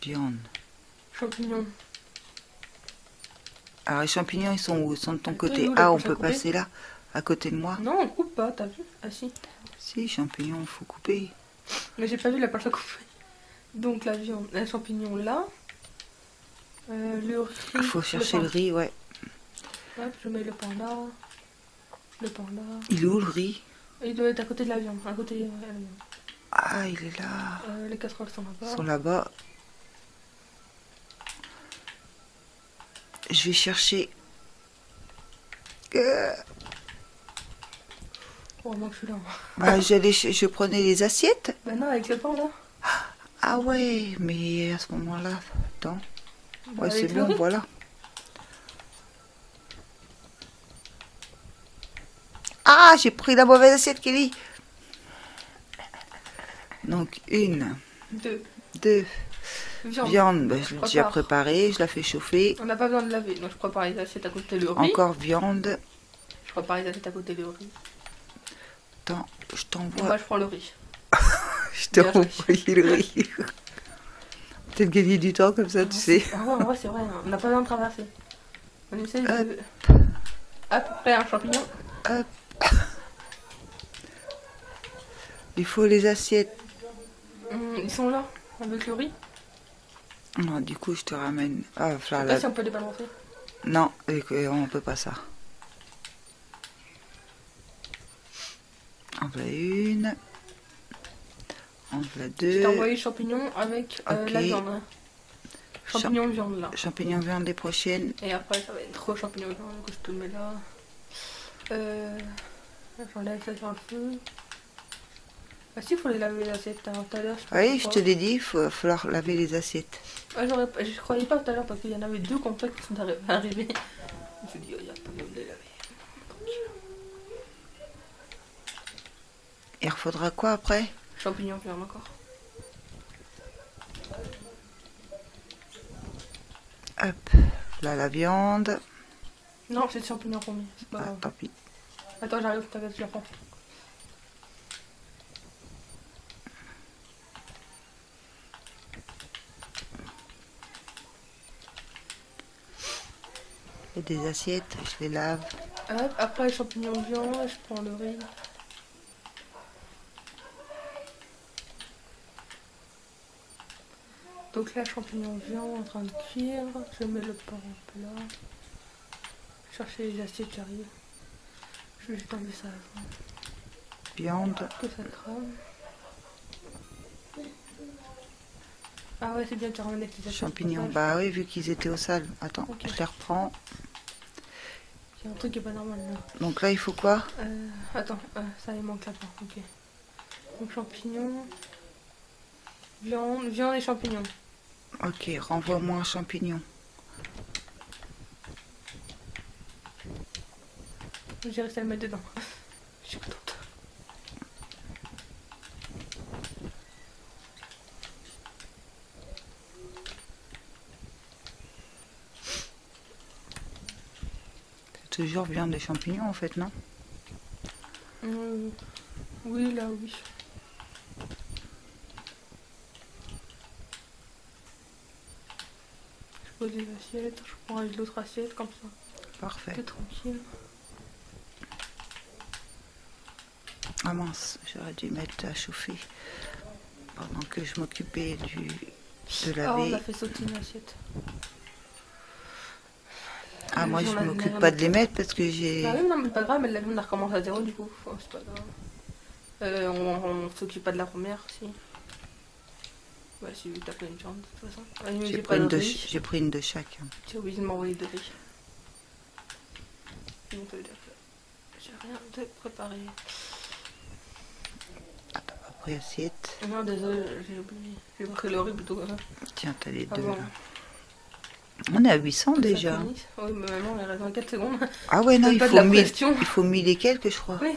Viande. Champignons. Alors les champignons, ils sont où? Ils sont de ton côté. où, Ah, on pour peut couper passer là, à côté de moi. Non, on coupe pas, t'as vu? Ah si. Si, champignons, il faut couper. Mais j'ai pas vu la planche à couper. Donc la viande, les champignons là. Le riz. Il faut chercher le riz, ouais. Hop, je mets le pain là. Le pain là. Il est où le riz? Il doit être à côté de la viande. À côté de la viande. Ah, il est là. Les casseroles sont là-bas. Ils sont là-bas. Je vais chercher. Oh, moi je suis là. Bah, je prenais les assiettes. Bah non, avec le pain là. Ah ouais, mais à ce moment-là, attends. Bah, Ouais, c'est avec le bon, riz. voilà. Ah, j'ai pris la mauvaise assiette, Kelly. Donc, 1, 2. 2. Viande. Viande, ben, je l'ai déjà Prépare. préparée, je la fais chauffer. On n'a pas besoin de laver. Donc je prépare les assiettes à côté le riz. Encore viande. Je prépare les assiettes à côté le riz. Attends, je Et t'envoie. moi je prends le riz. Je t'ai Bien envoyé le riz. Peut-être gagner du temps comme ça, tu sais. Ah ouais, en vrai c'est vrai. On n'a pas besoin de traverser. On essaie Hop. de... Hop, après un champignon. Hop. Il faut les assiettes. Ils sont là, avec le riz. Non, du coup, je te ramène. Ah, Je sais voilà. pas si on peut les balancer. Non, on peut pas ça. En voilà une. En voilà Je deux. t'ai envoyé champignons avec Ok. la viande. Champignons viande là. Champignons viande les prochaines. Et après ça va être trop champignons viande que je te mets là. J'enlève ça sur le feu. Ah si, il faut les laver les assiettes tout à l'heure. Oui, je te l'ai dit, il va falloir laver les assiettes. Ah, je croyais pas tout à l'heure parce qu'il y en avait deux complets qui sont arrivés. Je me suis dit, oh, il n'y a pas besoin de les laver. Il faudra quoi après? Champignons viande encore. Hop, là la viande. Non, c'est des champignons pour moi. C'est pas Ah, grave. tant pis. Attends, j'arrive, t'inquiète, je la prends. Et des assiettes, je les lave. Hop, après les champignons viande, je prends le riz. Donc là, champignons viande en train de cuire. Je mets le pain en plat. Chercher les assiettes, j'arrive. Je vais juste enlever ça avant Viande. que ça crame. Ah ouais, c'est bien, tu ramènes tes assiettes. Champignons. Passage. Bah oui, vu qu'ils étaient au sale. Attends, Ok. je les reprends. Il y a un truc qui est pas normal là. Donc là, il faut quoi? Attends, ça il manque là-bas, ok. Donc champignons, viande et champignons. Ok, renvoie-moi un champignon. J'ai réussi à le mettre dedans. Je suis contente. C'est toujours viande et champignons en fait, non? Oui, là, oui. Je pose les assiettes, je prends l'autre assiette comme ça. Parfait. T'es tranquille. Ah mince, j'aurais dû mettre à chauffer pendant que je m'occupais de Ah, on laver. a fait sauter une assiette. Ah, moi je On a- m'occupe on a- pas de les mettre parce que j'ai... Bah oui, non, mais pas grave, mais la vie, on a recommencé à zéro du coup. Oh, c'est pas grave. On s'occupe pas de la première, si. Bah, si, t'as pris une viande de toute façon. Ah, mais J'ai j'ai pris, pas de riz. j'ai pris une de chaque. J'ai oublié de m'envoyer de riz. Donc, ça veut dire que j'ai rien de préparé. Attends, après assiette. Non, désolé, j'ai oublié. J'ai pris le riz plutôt que ça. Tiens, t'as les deux Avant là. On est à 800 que ça déjà. finisse. Oui, mais maman, elle reste dans 4 secondes. Ah ouais, non, Donne il pas de faut, la 1000, pression. il faut 1000 et quelques, je crois. Oui,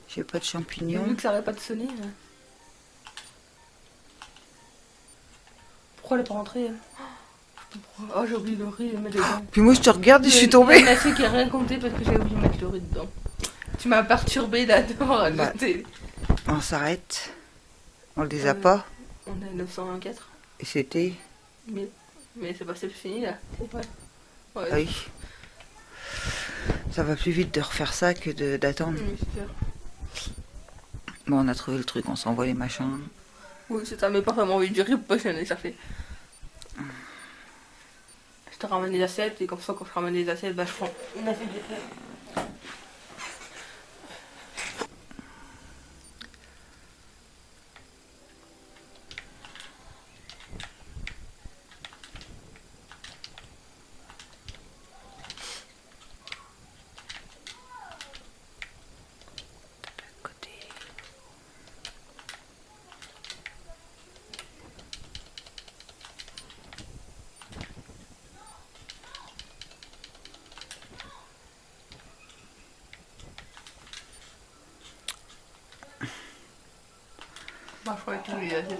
J'ai pas de mais champignons. vu que ça arrête pas de sonner. Pourquoi elle est pas rentrée elle Oh, j'ai oublié le riz, je vais le mettre dedans. Puis moi je te regarde et je suis Il y a tombée. une assiette qui a rien compté parce que j'ai oublié de mettre le riz dedans. Tu m'as perturbé là-dedans. Bah. On s'arrête. On les a pas. On est à 924 Et c'était... 1000. Mais c'est pas fini là. C'est vrai. Ouais. Ah oui. Ça va plus vite de refaire ça que d'attendre. Oui, c'est sûr. Bon, on a trouvé le truc, on s'envoie les machins. Oui, c'est ça, mais pas vraiment envie du riz, parce que j'en ai cherché. Je te ramène les assiettes, et comme ça, quand je ramène les assiettes, bah, je prends une assiette de fer. Côté. Moi, je croyais que lui, c'est ça.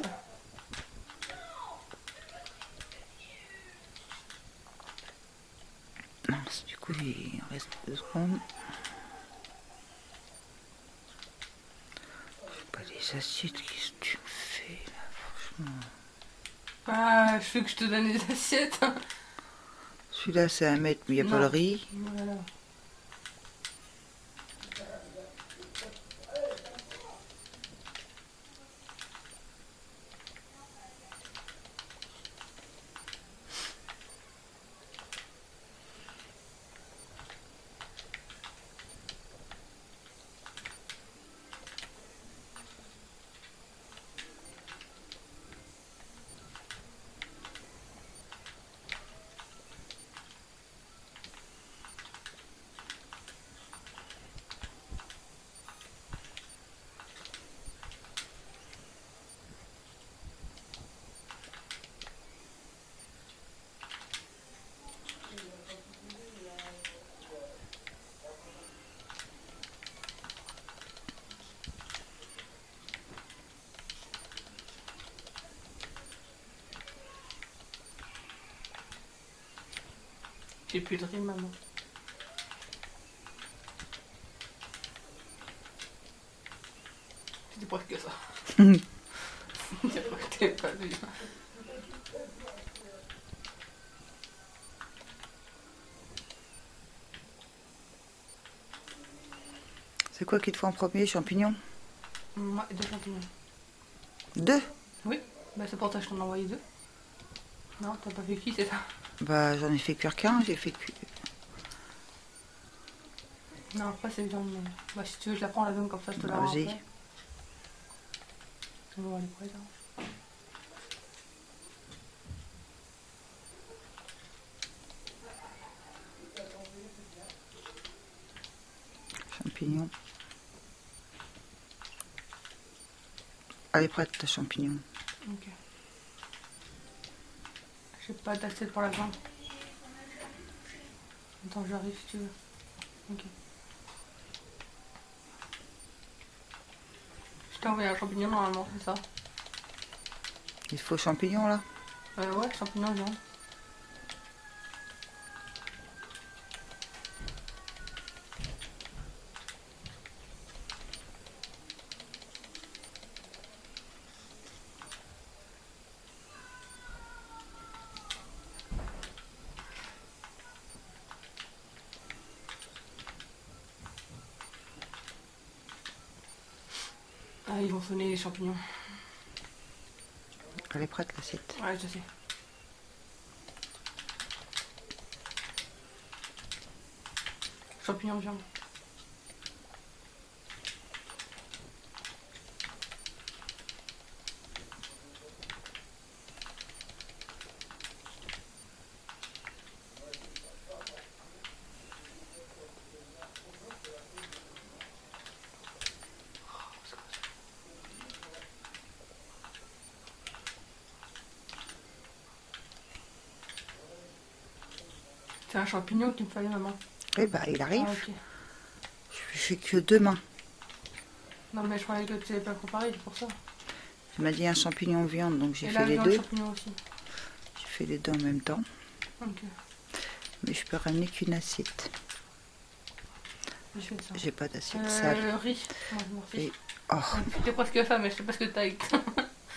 Mince, du coup, il reste 2 secondes. Pas les assiettes, qu'est-ce que tu fais là, franchement. Ah, je veux que je te donne des assiettes. Celui-là, c'est à mettre, mais il n'y a pas le riz. Voilà. J'ai plus de riz, maman. C'était presque ça. J'ai pas que t'avais pas vu. C'est quoi qu'il te faut en premier, champignons? Moi, 2 champignons. 2? Oui, bah c'est pour ça que je t'en ai envoyé 2. Non, t'as pas fait cuire, c'est ça? Bah, j'en ai fait cuire qu'un, j'ai fait cuire. Non, après c'est viande. Bah, si tu veux, je la prends la viande comme ça, je te la Bah, rends vas-y. après. On va voir les présents. Champignons. Elle est prête, ta champignon. Ok. J'ai pas d'assiette pour la viande. Attends, j'arrive si tu veux. Ok. Je t'ai envoyé un champignon normalement, c'est ça? Il faut champignons, là? Ouais, champignon, viande. Ah, ils vont sonner les champignons. Elle est prête, l'assiette. Ouais, je sais. Champignons, viande. C'est un champignon qu'il me fallait, maman. Eh bah, il arrive. Ah, ok. Je fais que 2 mains. Non, mais je croyais que tu n'avais pas préparé, c'est pour ça. Tu m'as dit un champignon viande, donc j'ai Et fait la les viande, deux. champignon aussi. J'ai fait les deux en même temps. Ok. Mais je peux ramener qu'une assiette. Je fais ça. J'ai pas d'assiette sale. Le riz. Ouais, merci. Et... Oh. C'était presque ça, mais je sais pas ce que t'as eu.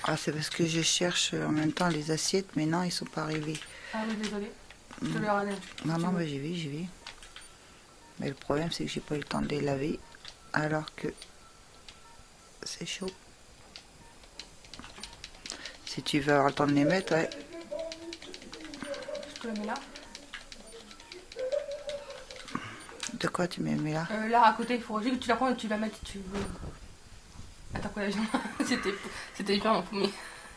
Ah, c'est parce que je cherche en même temps les assiettes, mais non, ils sont pas arrivés. Ah oui, désolé. Je te les ramène. Non, non, bah, j'y vais, j'y vais. Mais le problème, c'est que j'ai pas eu le temps de les laver, alors que c'est chaud. Si tu veux avoir le temps de les mettre, ouais. Je te la mets là. De quoi tu me mets là? Là, à côté, il faut juste que tu la prends et tu la mettes si tu veux. Attends, quoi, la viande? C'était hyper mon premier.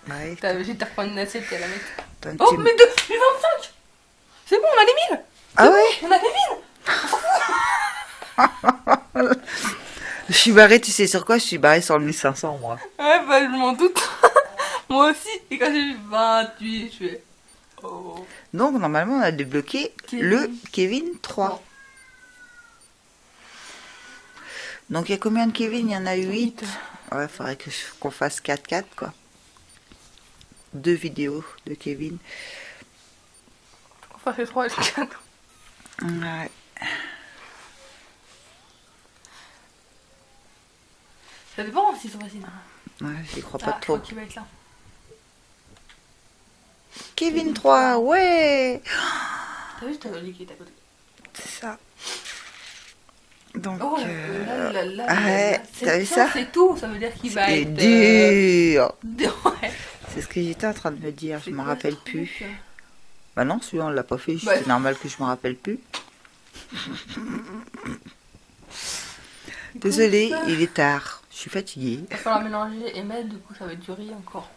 Ouais. T'as juste à reprendre une assiette et à la mettre. T'as un Oh, petit- mais de 25! C'est bon, on a les 1000! Ah ouais? On a les 1000! Je suis barrée, tu sais sur quoi? Je suis barrée sur le 1500, moi. Ouais, bah, je m'en doute. Moi aussi. Et quand j'ai vu 28, je fais. Oh. Donc, normalement, on a débloqué Kevin. le Kevin 3. Donc, il y a combien de Kevin? Il y en a 8. Ouais, faudrait qu'on fasse 4-4, quoi. 2 vidéos de Kevin. On fasse les 3 et les 4. Ouais. Ça dépend s'ils sont faciles. Ouais, j'y crois Ah, pas je trop. crois qu'il va être là. Kevin 3, ouais. T'as vu, t'as qui est à côté. C'est ça. Donc, Oh là. ouais, t'as vu ça? C'est tout, ça veut dire qu'il va C'est être... dur. Ouais. C'est ce que j'étais en train de me dire, je C'est me quoi rappelle ce plus. truc Bah non, celui-là on l'a pas fait, Ouais. c'est normal que je me rappelle plus. Désolée, il est tard, je suis fatiguée. Il va falloir mélanger et mettre, du coup ça va être du riz encore.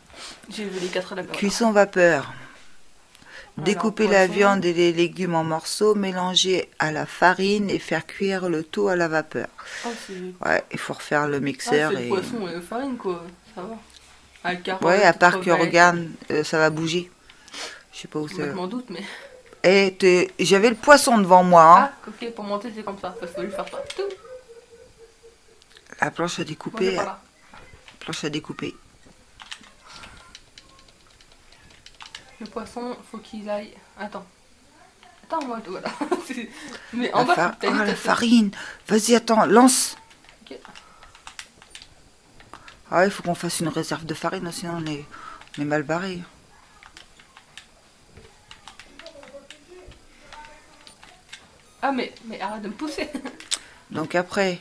J'ai vu les 4 là-bas. Cuisson vapeur. Découper la poisson. viande et les légumes en morceaux, mélanger à la farine et faire cuire le tout à la vapeur. Oh, c'est Ouais, il faut refaire le ah, mixeur. c'est le poisson et la farine quoi, ça va. Avec carottes, Ouais, à part que crevettes. regarde, ça va bouger. Je sais pas où Je ça. m'en doute, mais. Et j'avais le poisson devant moi. Hein. Ah, ok, pour monter c'est comme ça, il faut lui faire ça. Tout. La planche à Moi, découper. j'ai pas là. Planche à découper. Le poisson, faut qu'il aille. Attends, moi, voilà. Mais en bas, Oh, la farine. Vas-y, attends, lance. Ok. Ah, il faut qu'on fasse une réserve de farine, sinon on est mal barré. Ah, mais arrête de me pousser. Donc après,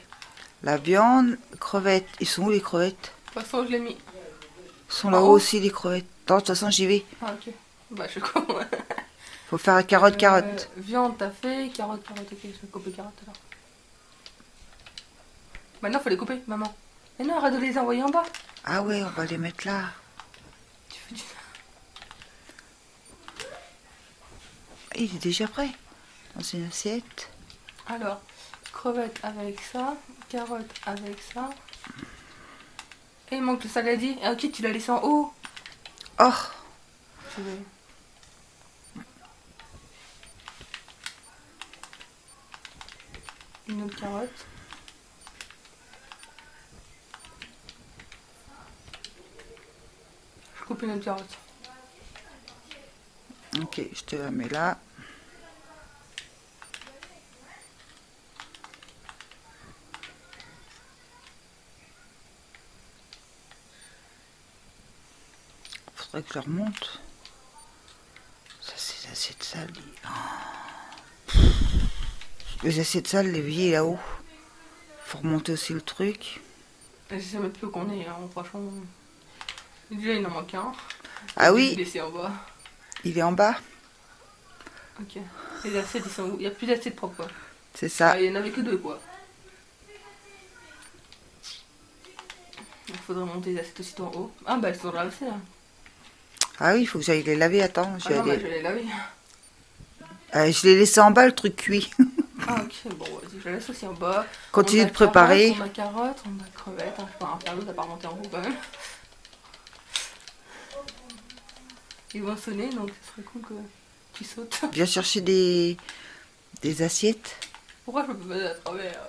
la viande, crevettes. Ils sont où les crevettes? Poisson, je l'ai mis. Ils sont là-haut aussi les crevettes. Attends, de toute façon, j'y vais. Ah, ok. Bah, je suis con. Faut faire carotte. Viande, t'as fait. Carotte, ok. Je vais couper carotte alors. Maintenant, faut les couper, maman. Mais non, arrête de les envoyer en bas. Ah ouais, on va les mettre là. Tu fais du... Il est déjà prêt. Dans une assiette. Alors, crevettes avec ça. Carotte avec ça. Et il manque le saladier. Ah, ok, tu l'as laissé en haut. Oh, Je vais... Une autre carotte. Je coupe une autre carotte. ok, je te la mets là. Faudrait que je remonte. Ça, c'est les assiettes sales. Les assiettes sales, les vieilles là-haut. Faut remonter aussi le truc. Je sais même plus qu'on est, hein, franchement. Déjà, il en manque un. Ah Je oui, l'ai laissé en bas. il est en bas. Ok. Les assiettes, ils sont où? Il n'y a plus d'assiettes propres, quoi. C'est ça. Ah, il n'y en avait que 2, quoi. Il faudrait monter les assiettes aussi en haut. Ah, bah, elles sont là aussi, hein. Ah oui, il faut que j'aille les laver. Attends, Ah non, bah, je vais les laver. je l'ai laissé en bas, le truc cuit. Ah, ok, bon, vas-y, je la laisse aussi en bas. Continue On a de préparer. Carotte, on a carotte, on a crevette. Hein, je peux en faire d'autres à part monter en haut, quand même. Ils vont sonner, donc ce serait cool que tu sautes. Viens chercher des assiettes. Pourquoi je peux pas passer à travers?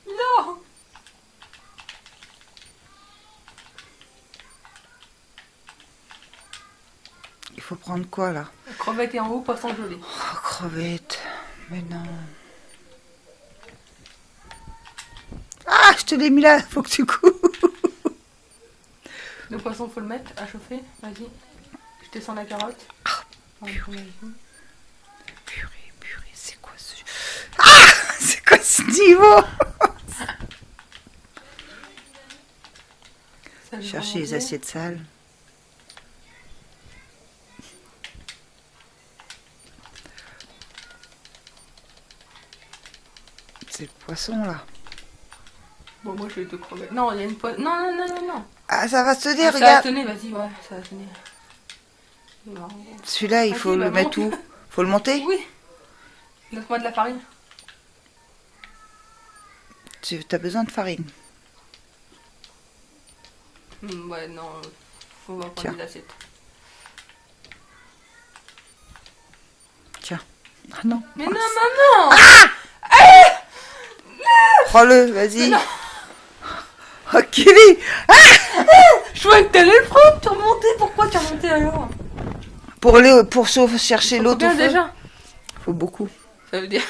Non! Il faut prendre quoi là? La crevette est en haut, poisson gelé. Oh, crevette. Mais non. Ah, je te l'ai mis là. Faut que tu coupes. Le poisson, faut le mettre à chauffer. Vas-y. Je descends la carotte. Purée, c'est quoi ce... Ah, c'est quoi ce niveau? Ça, je vais Chercher les remonter. assiettes sales. C'est le poisson là. Bon, moi je vais te crever. Non, il y a une poêle. Non. Ah, ça va se tenir, Ah, ça va regarde. tenir, vas-y, ouais, ça va tenir. Non. Celui-là, il Vas-y, faut bah, le mettre monte. où? Faut le monter? Oui. Laisse-moi de la farine. Tu as besoin de farine. Ouais, non. On va Tiens. prendre des assiettes. Tiens. Ah non. Mais non, maman! Prends-le, vas-y. Oh, Kelly. Je croyais que t'allais le prendre, tu remontais. Pourquoi tu remontais alors? Pour chercher l'eau Combien déjà? Faut beaucoup. Ça veut dire...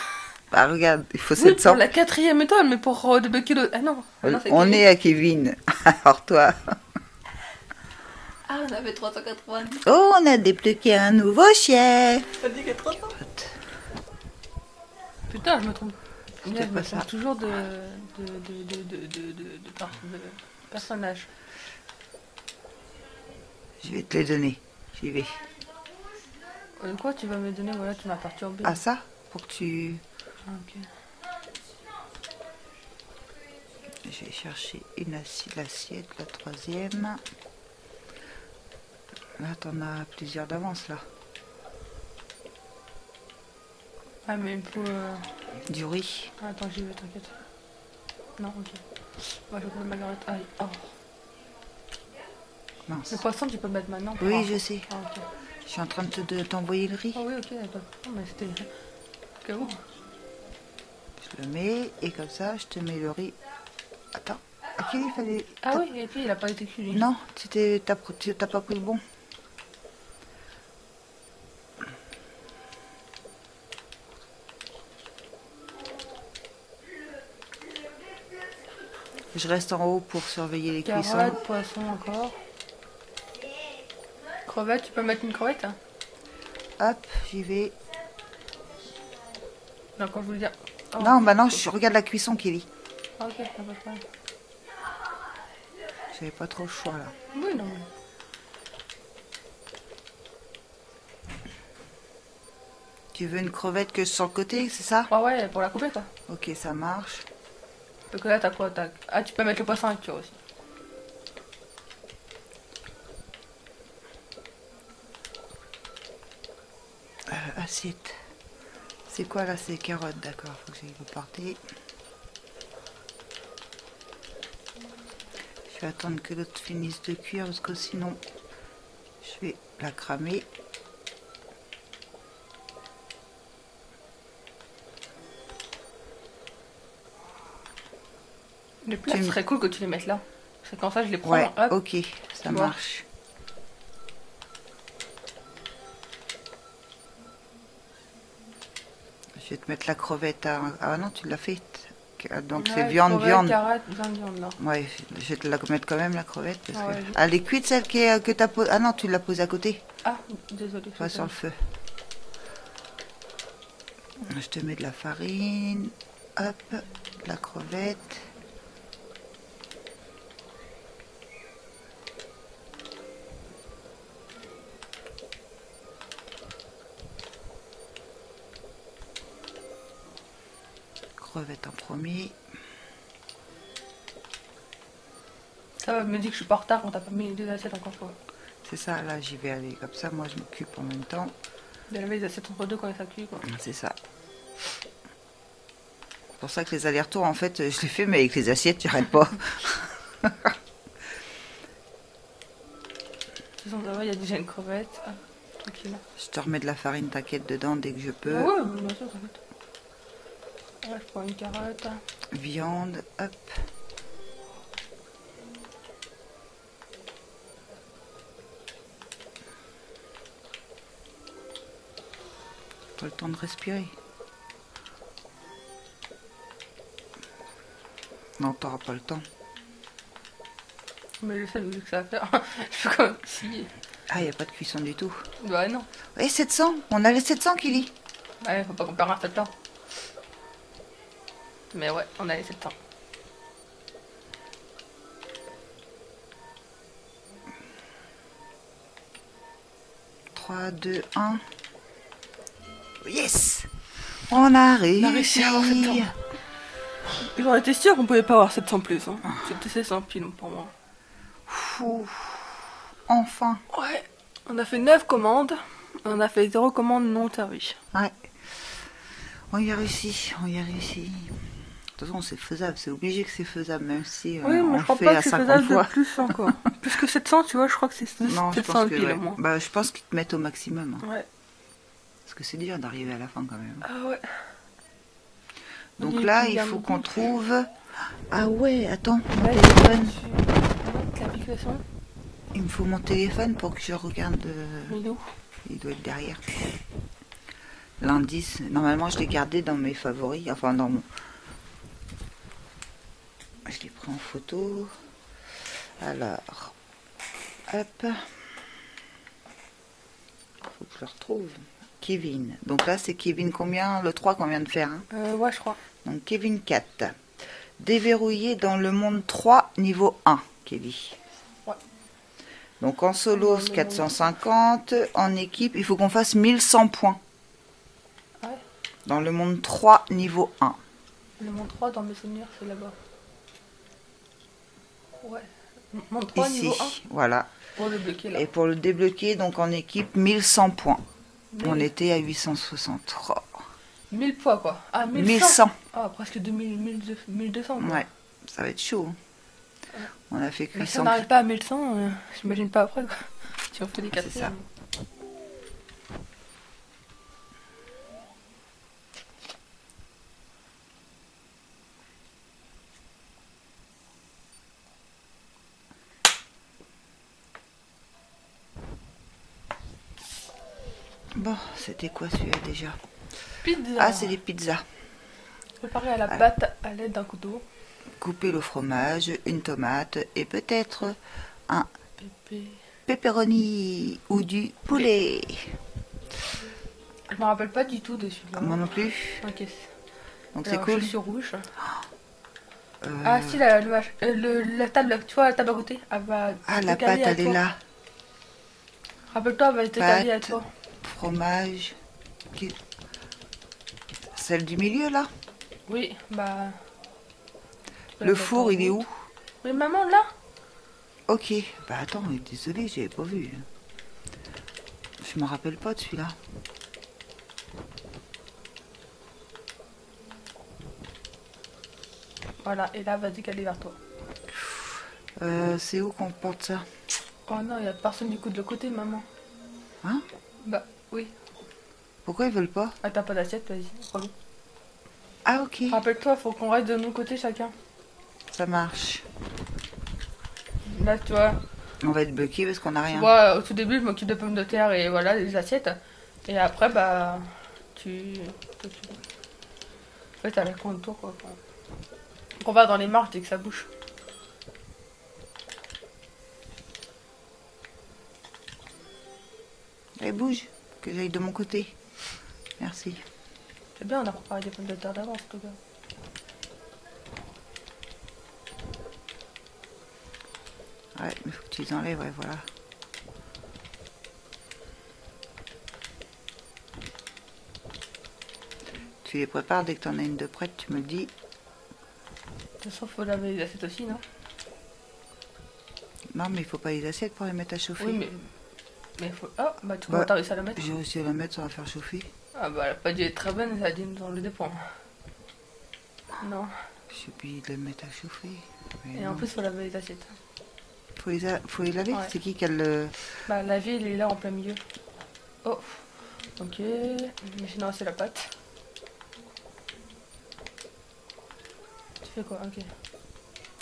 Bah regarde, il faut Oui, 700. pour la 4e étoile, mais pour débloquer l'autre... Ah non, c'est On Kevin. est à Kevin. Alors toi. Ah, on avait 390. Oh, on a débloqué un nouveau chef. On dit que 300. Putain, je me trompe. Je C'était me pas trompe ça. toujours de personnage. Je vais te les donner. J'y vais. Quoi tu vas me donner? Voilà, tu m'as perturbé. Ah ça? Pour que tu... Ah, ok. Je vais chercher l'assiette, la 3e. Là, t'en as plusieurs d'avance, là. Ah, mais il faut... Du riz. Ah, attends, j'y vais, t'inquiète. Non, ok. Moi, je vais prendre Margaret. Ah, oh. Mince. Le poisson, tu peux le mettre maintenant. Oui, je sais. Ah, ok. Je suis en train de t'envoyer le riz. Ah oui, ok, d'accord. Non, mais c'était... Au cas où. Je le mets, et comme ça, je te mets le riz. Attends. À qui il fallait... Ah oui, et puis il a pas été cuit, lui. Non, t'as pas pris le bon. Je reste en haut pour surveiller les cuissons. Carotte, poisson encore. Crevette, tu peux mettre une crevette, hein? Hop, j'y vais. Non, quand je voulais dire... Oh. Non, bah non, je regarde la cuisson, Kelly. Ah, ok, ça va pas. J'avais pas trop le choix, là. Oui, non. Tu veux une crevette que sur le côté, c'est ça? Ah ouais, pour la couper, quoi. Ok, ça marche. Donc là, t'as quoi? Ah, tu peux mettre le poisson avec toi aussi. Assiette. C'est quoi là? C'est carottes, d'accord. Faut que j'aille reporter. Je vais attendre que l'autre finisse de cuire parce que sinon je vais la cramer. Les plats, ce serait cool que tu les mettes là. C'est comme ça, je les prends. Ouais, Hop. ok, ça Tu vois. marche. Je vais te mettre la crevette à... Ah non, tu l'as fait. Donc c'est Ouais, viande, crevette, viande. carotte, viande, là. Ouais, je vais te la mettre quand même la crevette. Parce Ah ouais, que... je- Elle est cuite celle que t'as posée. Ah non, tu l'as posée à côté. Ah, désolé. Pas sur le feu. Je te mets de la farine. Hop, la crevette. Crevette en premier. Ça va, me dit que je suis pas en retard quand t'as pas mis les deux assiettes encore, quoi. C'est ça, là j'y vais aller comme ça. Moi je m'occupe en même temps. De laver les assiettes entre deux quand ça cuit, quoi. C'est ça. C'est pour ça que les allers-retours, en fait, je les fais, mais avec les assiettes, j'arrête pas. De toute façon, ça va, il y a déjà une crevette. Ah, tranquille. Je te remets de la farine, t'inquiète, dedans dès que je peux. Ah ouais, bien sûr, t'inquiète. Ouais, je prends une carotte. Viande, hop. Pas le temps de respirer. Non, t'auras pas le temps. Mais je sais le que ça va faire. Je fais comme si. Ah, il n'y a pas de cuisson du tout. Bah non. Et 700, on a les 700, Kelly. Ouais, faut pas qu'on perde un seul temps. Mais ouais, on a les 7 temps. 3, 2, 1. Yes! On a réussi. à avoir 700. J'aurais été sûr qu'on pouvait pas avoir 700 plus. Hein. C'était 700 pile pour moi. Fou. Enfin. Ouais, on a fait 9 commandes. On a fait 0 commandes non servies. Ouais. On y a réussi, on y a réussi. De toute façon, c'est faisable, c'est obligé que c'est faisable, même si Oui, mais on je le crois fait pas à que c'est 50 faisable fois. de plus encore. Plus que 700, tu vois, je crois que c'est Non, je 700 pense que, pile ouais. au moins. Bah, je pense qu'ils te mettent au maximum. Hein. Ouais. Parce que c'est dur d'arriver à la fin quand même. Ah ouais. Donc Oui, là, puis, il faut qu'on trouve... Ah ouais, attends, mon là, téléphone. l'application. Il me faut mon téléphone pour que je regarde... Il est où? Il doit être derrière. L'indice, normalement je l'ai gardé dans mes favoris, enfin dans mon... Je l'ai pris en photo. Alors, hop. Faut que je le retrouve. Kevin. Donc là c'est Kevin combien? Le 3 qu'on vient de faire. Hein. Ouais, je crois. Donc Kevin 4. Déverrouillé dans le monde 3, niveau 1, Kevin. Ouais. Donc en solo, Dans le 450. En équipe, il faut qu'on fasse 1100 points. Ouais. Dans le monde 3, niveau 1. Le monde 3 dans mes souvenirs, c'est là-bas. Ouais. Monde 3 Ici, niveau 1 voilà. pour le bloquer là. Et pour le débloquer, donc en équipe, 1100 points. 1000 On était à 860. Oh, 1000 fois quoi. Ah, 1100. 1100. Ah, presque 2000, 1200 quoi. Ouais, ça va être chaud. Ouais. On a fait que Mais si 800. on n'arrive pas à 1100, j'imagine pas après quoi. Si on fait des C'est 4 ça. Bon, c'était quoi celui-là déjà? Pizza. Ah, c'est des pizzas. Préparer à la Ah. pâte à l'aide d'un couteau. Couper le fromage, une tomate et peut-être un Pépé. pepperoni ou du poulet. Je me rappelle pas du tout de celui-là. Moi non plus. Ok. Donc c'est Alors, cool. chaussures rouges. Euh, Ah si, la table, tu vois la table à côté, elle va Ah, se la pâte, décaler à elle est toi. là. Rappelle-toi, elle va se décaler à Pâte. toi. Fromage. Celle du milieu là. Oui, bah... tu peux Le la mettre en four, il est route. où? Mais maman, là. Ok. Bah attends, désolé, j'avais pas vu. Je me rappelle pas de celui-là. Voilà, et là, elle va se décaler vers toi. C'est où qu'on porte ça? Oh non, il y a personne du coup de l'autre côté, maman. Hein? Bah, oui. Pourquoi ils veulent pas? Ah, t'as pas d'assiette, vas-y, prends-le. Ah ok, Rappelle-toi, faut qu'on reste de nos côtés chacun. ça marche. Là, tu vois, On va être bloqué parce qu'on a rien. moi, au tout début, je m'occupe de pommes de terre et voilà, les assiettes. Et après, bah, tu... En fait, t'as les coins autour, quoi. Donc, on va dans les marches dès que ça bouge. Allez, bouge, que j'aille de mon côté. Merci. C'est bien, on a préparé des pommes de terre d'avance, tout cas. Ouais, mais faut que tu les enlèves, ouais, voilà. Tu les prépares, dès que t'en as une de prête, tu me le dis. De toute façon, faut laver les assiettes aussi, non? Non, mais il faut pas les assiettes pour les mettre à chauffer. Oui, mais faut... Ah, bah, tu Bah, comment t'as réussi à la mettre? J'ai réussi à la mettre sans la faire chauffer. Ah, bah, elle a pas dû être très bonne, elle a dû nous enlever des points. Non. J'ai oublié de les mettre à chauffer. Mais Et en non. plus, faut laver les assiettes. Faut les laver. Ouais. C'est qui le... Bah, la vie, elle est là en plein milieu. Oh, ok. Mais sinon, c'est la pâte. Tu fais quoi? Ok.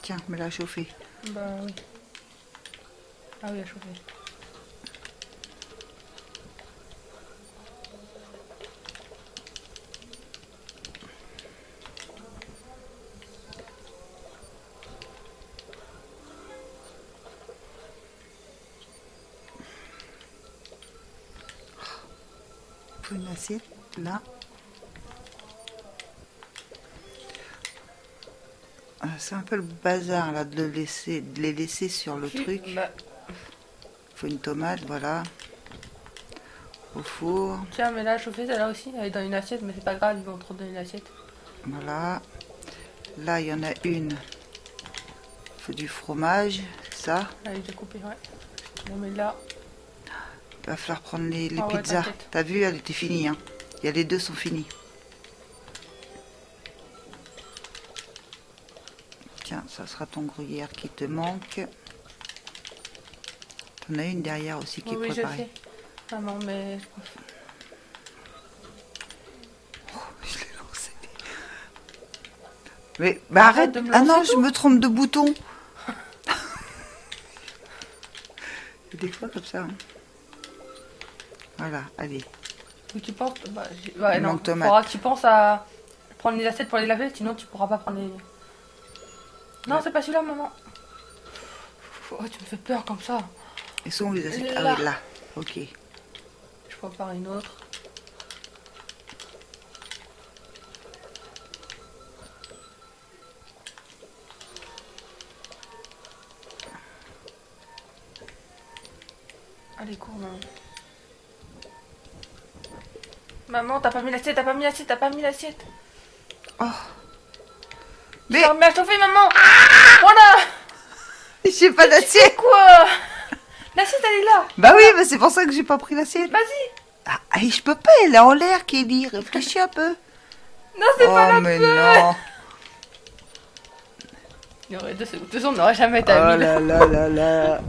Tiens, mets-la à chauffer. Bah, oui. Ah oui, à chauffer. Faut une assiette, là. Ah, c'est un peu le bazar, là, de les laisser sur le truc. Bah, Faut une tomate, voilà. Au four, tiens, mais là, à chauffer, celle-là aussi, elle est dans une assiette, mais c'est pas grave, ils vont te redonner une assiette. voilà. Là, il y en a une. Faut du fromage, c'est ça. Elle est déjà coupée, ouais. On met là. Il va falloir prendre les Ah ouais, pizzas. t'inquiète. T'as vu, elle était finie, hein. Il y a les deux sont finis. Tiens, ça sera ton gruyère qui te manque. T'en as une derrière aussi qui Oui, est oui, je préparée. sais. Ah non, mais... Je l'ai lancé. Mais bah arrête. de me Ah non, lancer je me trompe de bouton. Des fois comme ça. Hein. Voilà, allez. Oui, tu penses ouais, Il non, manque tomate. faudra que tu penses à prendre les assiettes pour les laver, sinon tu pourras pas prendre les... Non, Ouais. c'est pas celui-là, maman. Oh, tu me fais peur comme ça. Et sont où les assiettes? Ah Là. oui, là. Ok. Je prépare une autre. Allez, cours, maman. Maman, t'as pas mis l'assiette, t'as pas mis l'assiette, t'as pas mis l'assiette. Oh. Mais... Mais Tu remets à chauffer, maman. Voilà. j'ai pas C'est d'assiette. quoi? L'assiette, elle est là. Bah oui, mais c'est pour ça que j'ai pas pris l'assiette. Vas-y. Ah, et je peux pas, elle est en l'air, Kelly. Réfléchis un peu. Non, c'est pas Oh, la mais peine. non. Il y aurait deux secondes. De toute façon, on n'aurait jamais Oh établi. là là là là.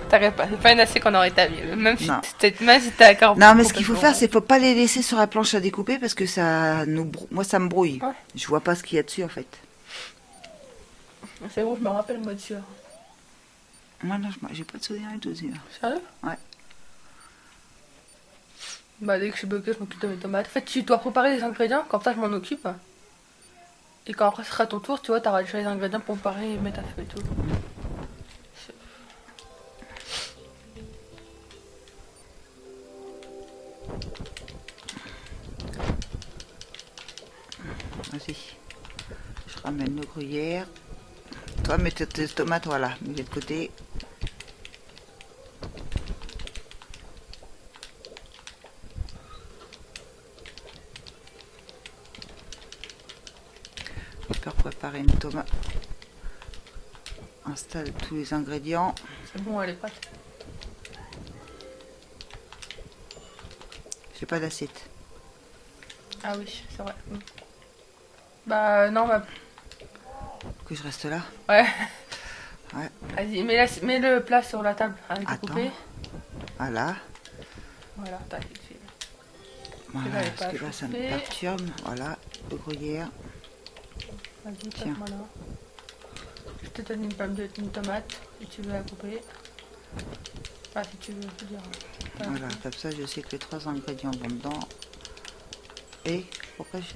T'arrêtes pas. C'est pas une assiette qu'on aurait établi. Même si Non. t'as encore. Non, mais ce qu'il faut faire, c'est faut pas les laisser sur la planche à découper parce que ça nous, moi, ça me brouille. Ouais. Je vois pas ce qu'il y a dessus en fait. C'est bon, je me rappelle moi dessus. Moi, non, j'ai pas de souvenir du tout dessus. Sérieux? Ouais. Bah, dès que je suis bloquée, je m'occupe de mes tomates. En fait, tu dois préparer les ingrédients, comme ça je m'en occupe. Et quand après ce sera ton tour, tu vois, t'auras déjà les ingrédients pour préparer et mettre à feu et tout. Vas-y. Je ramène le gruyère. Toi, mets tes tomates, voilà, mets de côté. Je peux préparer une tomate. Installe tous les ingrédients. C'est bon, elle est prête. J'ai pas d'assiette. Ah oui, c'est vrai. Bah, non, bah. Que je reste là. Ouais. Ouais. Vas-y, mets le plat sur la table avec Attends. découpé. Voilà. Voilà, tac, ici. Voilà, là, elle est parce pas que là, ça me chauffée. perturbe. Voilà, le gruyère. Vas-y, Tiens. passe-moi là. Je te donne une tomate, si tu veux la couper. Ah, si tu veux, je veux dire. Voilà, comme ça, je sais que les 3 ingrédients vont dedans. Et pourquoi je...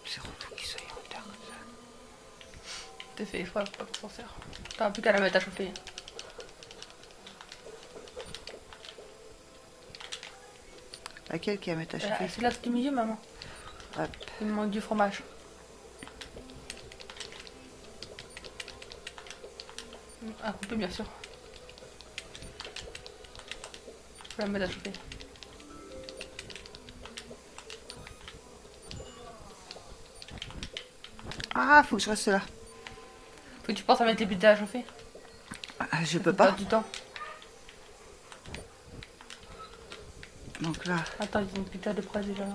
C'est relou qu'il soit en retard comme ça. T'es fait exprès, faut pas qu'on s'en sert. T'auras plus qu'à la mettre à chauffer. Laquelle qui a mettre à chauffer? C'est là du milieu, maman. Hop. Il me manque du fromage. À couper, bien sûr. Faut la mettre à chauffer. Ah, faut que je reste là. Faut que tu penses à mettre les pizzas à chauffer. Ah, je peux Faut pas. perdre du temps. Donc là, Attends, il y a une pizza de près déjà.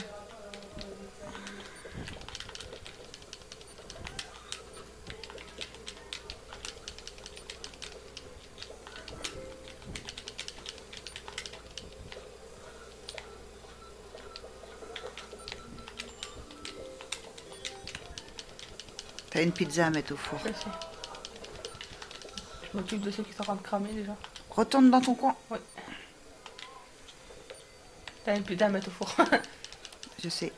t'as une pizza à mettre au four. Je sais. Je m'occupe de ceux qui sont en train de cramer déjà. Retourne dans ton coin. Oui. T'as une pizza à mettre au four. Je sais.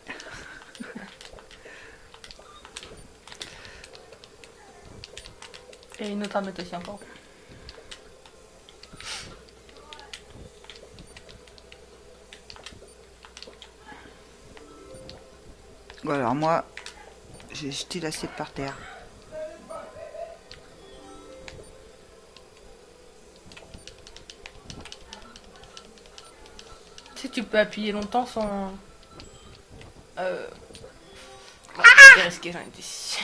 Et une autre à mettre aussi encore. Bon, alors moi, j'ai jeté l'assiette par terre. Tu sais, tu peux appuyer longtemps sans... C'est risqué, j'en étais sûre.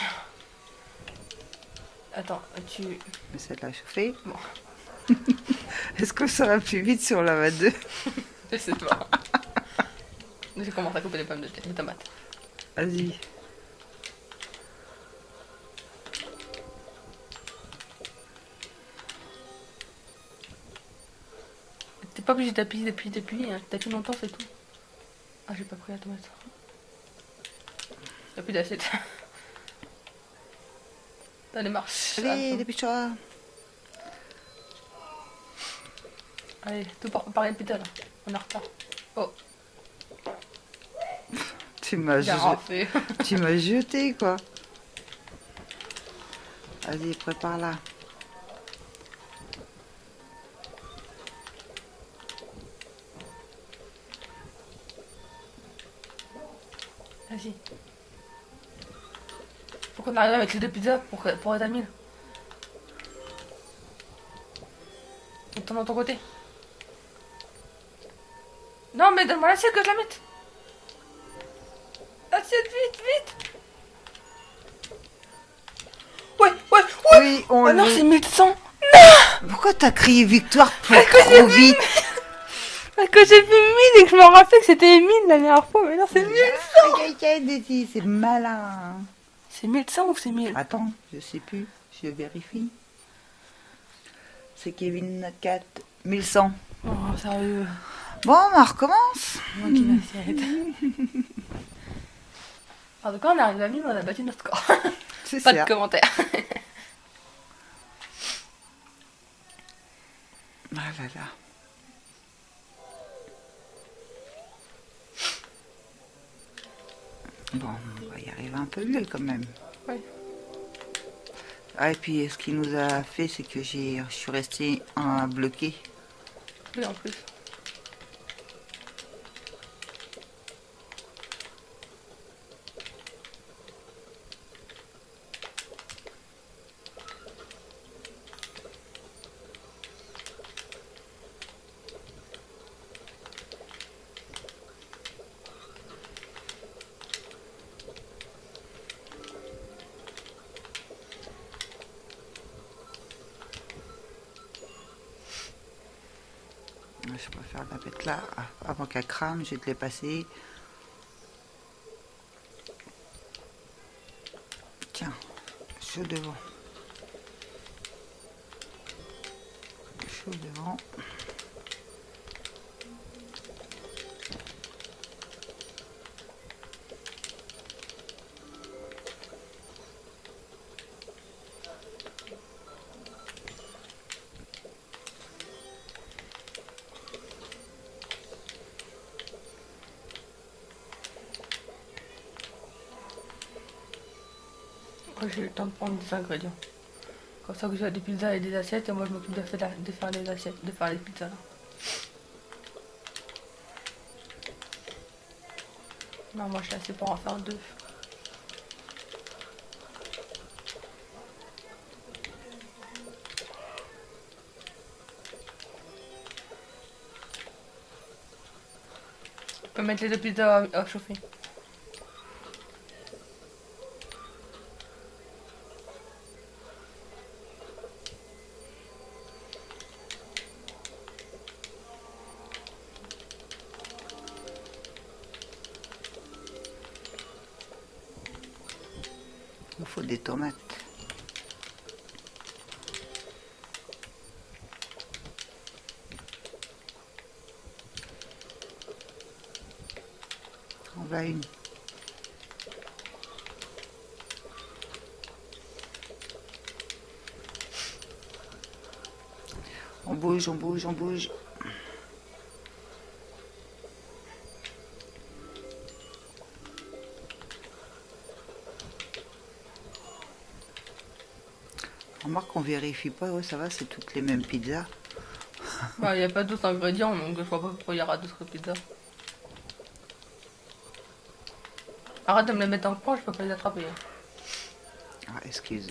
Attends, tu... Mais celle-là a chauffé. Bon. Est-ce que ça va plus vite si on la va deux? C'est toi. J'ai commencé à couper des pommes de terre, des tomates. Vas-y. pas obligé d'appuyer hein. T'appuies longtemps, c'est tout. Ah, j'ai pas pris la tomate. Y'a plus d'assiette. T'as les marches. Allez, dépêche-toi. Allez, tout par une pizza là. On est en retard. Oh, Tu m'as j'ai fait. tu m'as jeté, quoi. Vas-y, prépare-la. Vas-y. Faut qu'on arrive avec les deux pizzas pour être à 1000. Et tourne de ton côté. Non, mais donne-moi l'assiette que je la mette. Assiette, vite, vite. Ouais. Oui, on Oh non, le... c'est 1100. Pourquoi t'as crié victoire Parce que trop vite? Parce que j'ai fait 1000 et que je me rappelais que c'était 1000 la dernière fois, mais non, c'est 1000. C'est malin. C'est 1100 ou c'est 1000? Attends, je sais plus, je vérifie. C'est Kevin 4, 1100. Oh, sérieux. Bon, on recommence. Moi qui l'assiette. En tout cas, on arrive à 1000, on a battu notre score. C'est Pas ça. de commentaires. Ah là là. Bon, on va y arriver un peu mieux quand même. Oui. Ah, et puis ce qu'il nous a fait, c'est que je suis restée bloquée. Oui, en plus. Je préfère la mettre là avant qu'elle crame. Je vais te les passer. Tiens, chaud devant. Chaud devant. Moi, j'ai eu le temps de prendre des ingrédients. Comme ça que j'ai des pizzas et des assiettes, et moi je m'occupe de faire les assiettes, de faire les pizzas là. Non, moi je suis assez pour en faire deux. On peut mettre les deux pizzas à chauffer. Il faut des tomates. On va une. On bouge, on bouge, on bouge. Remarque qu'on vérifie pas, ouais, ça va, c'est toutes les mêmes pizzas. Bah, il n'y a pas d'autres ingrédients, donc je vois pas pourquoi il y aura d'autres pizzas. Arrête de me les mettre dans le coin, je peux pas les attraper. Ah, excuse.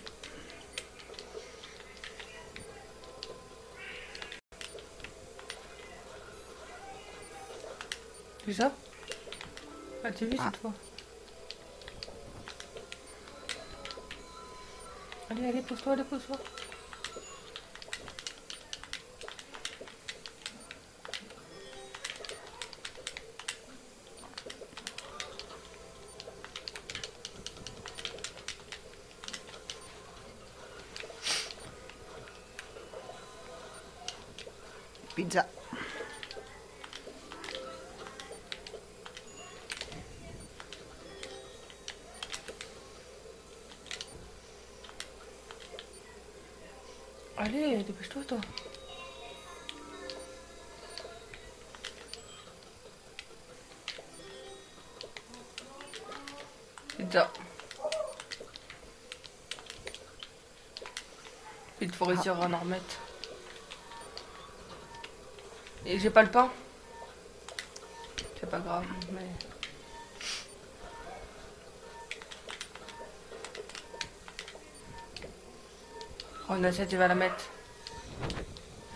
C'est ça? Ah, tu vu Ah. cette fois? Allez, allez, pousse-toi, allez, pousse-toi. Pizza. Allez, dépêche-toi, toi. Pizza. Il faut réussir à en remettre. Et j'ai pas le pain. C'est pas grave, mais... Oh, une assiette, il va la mettre.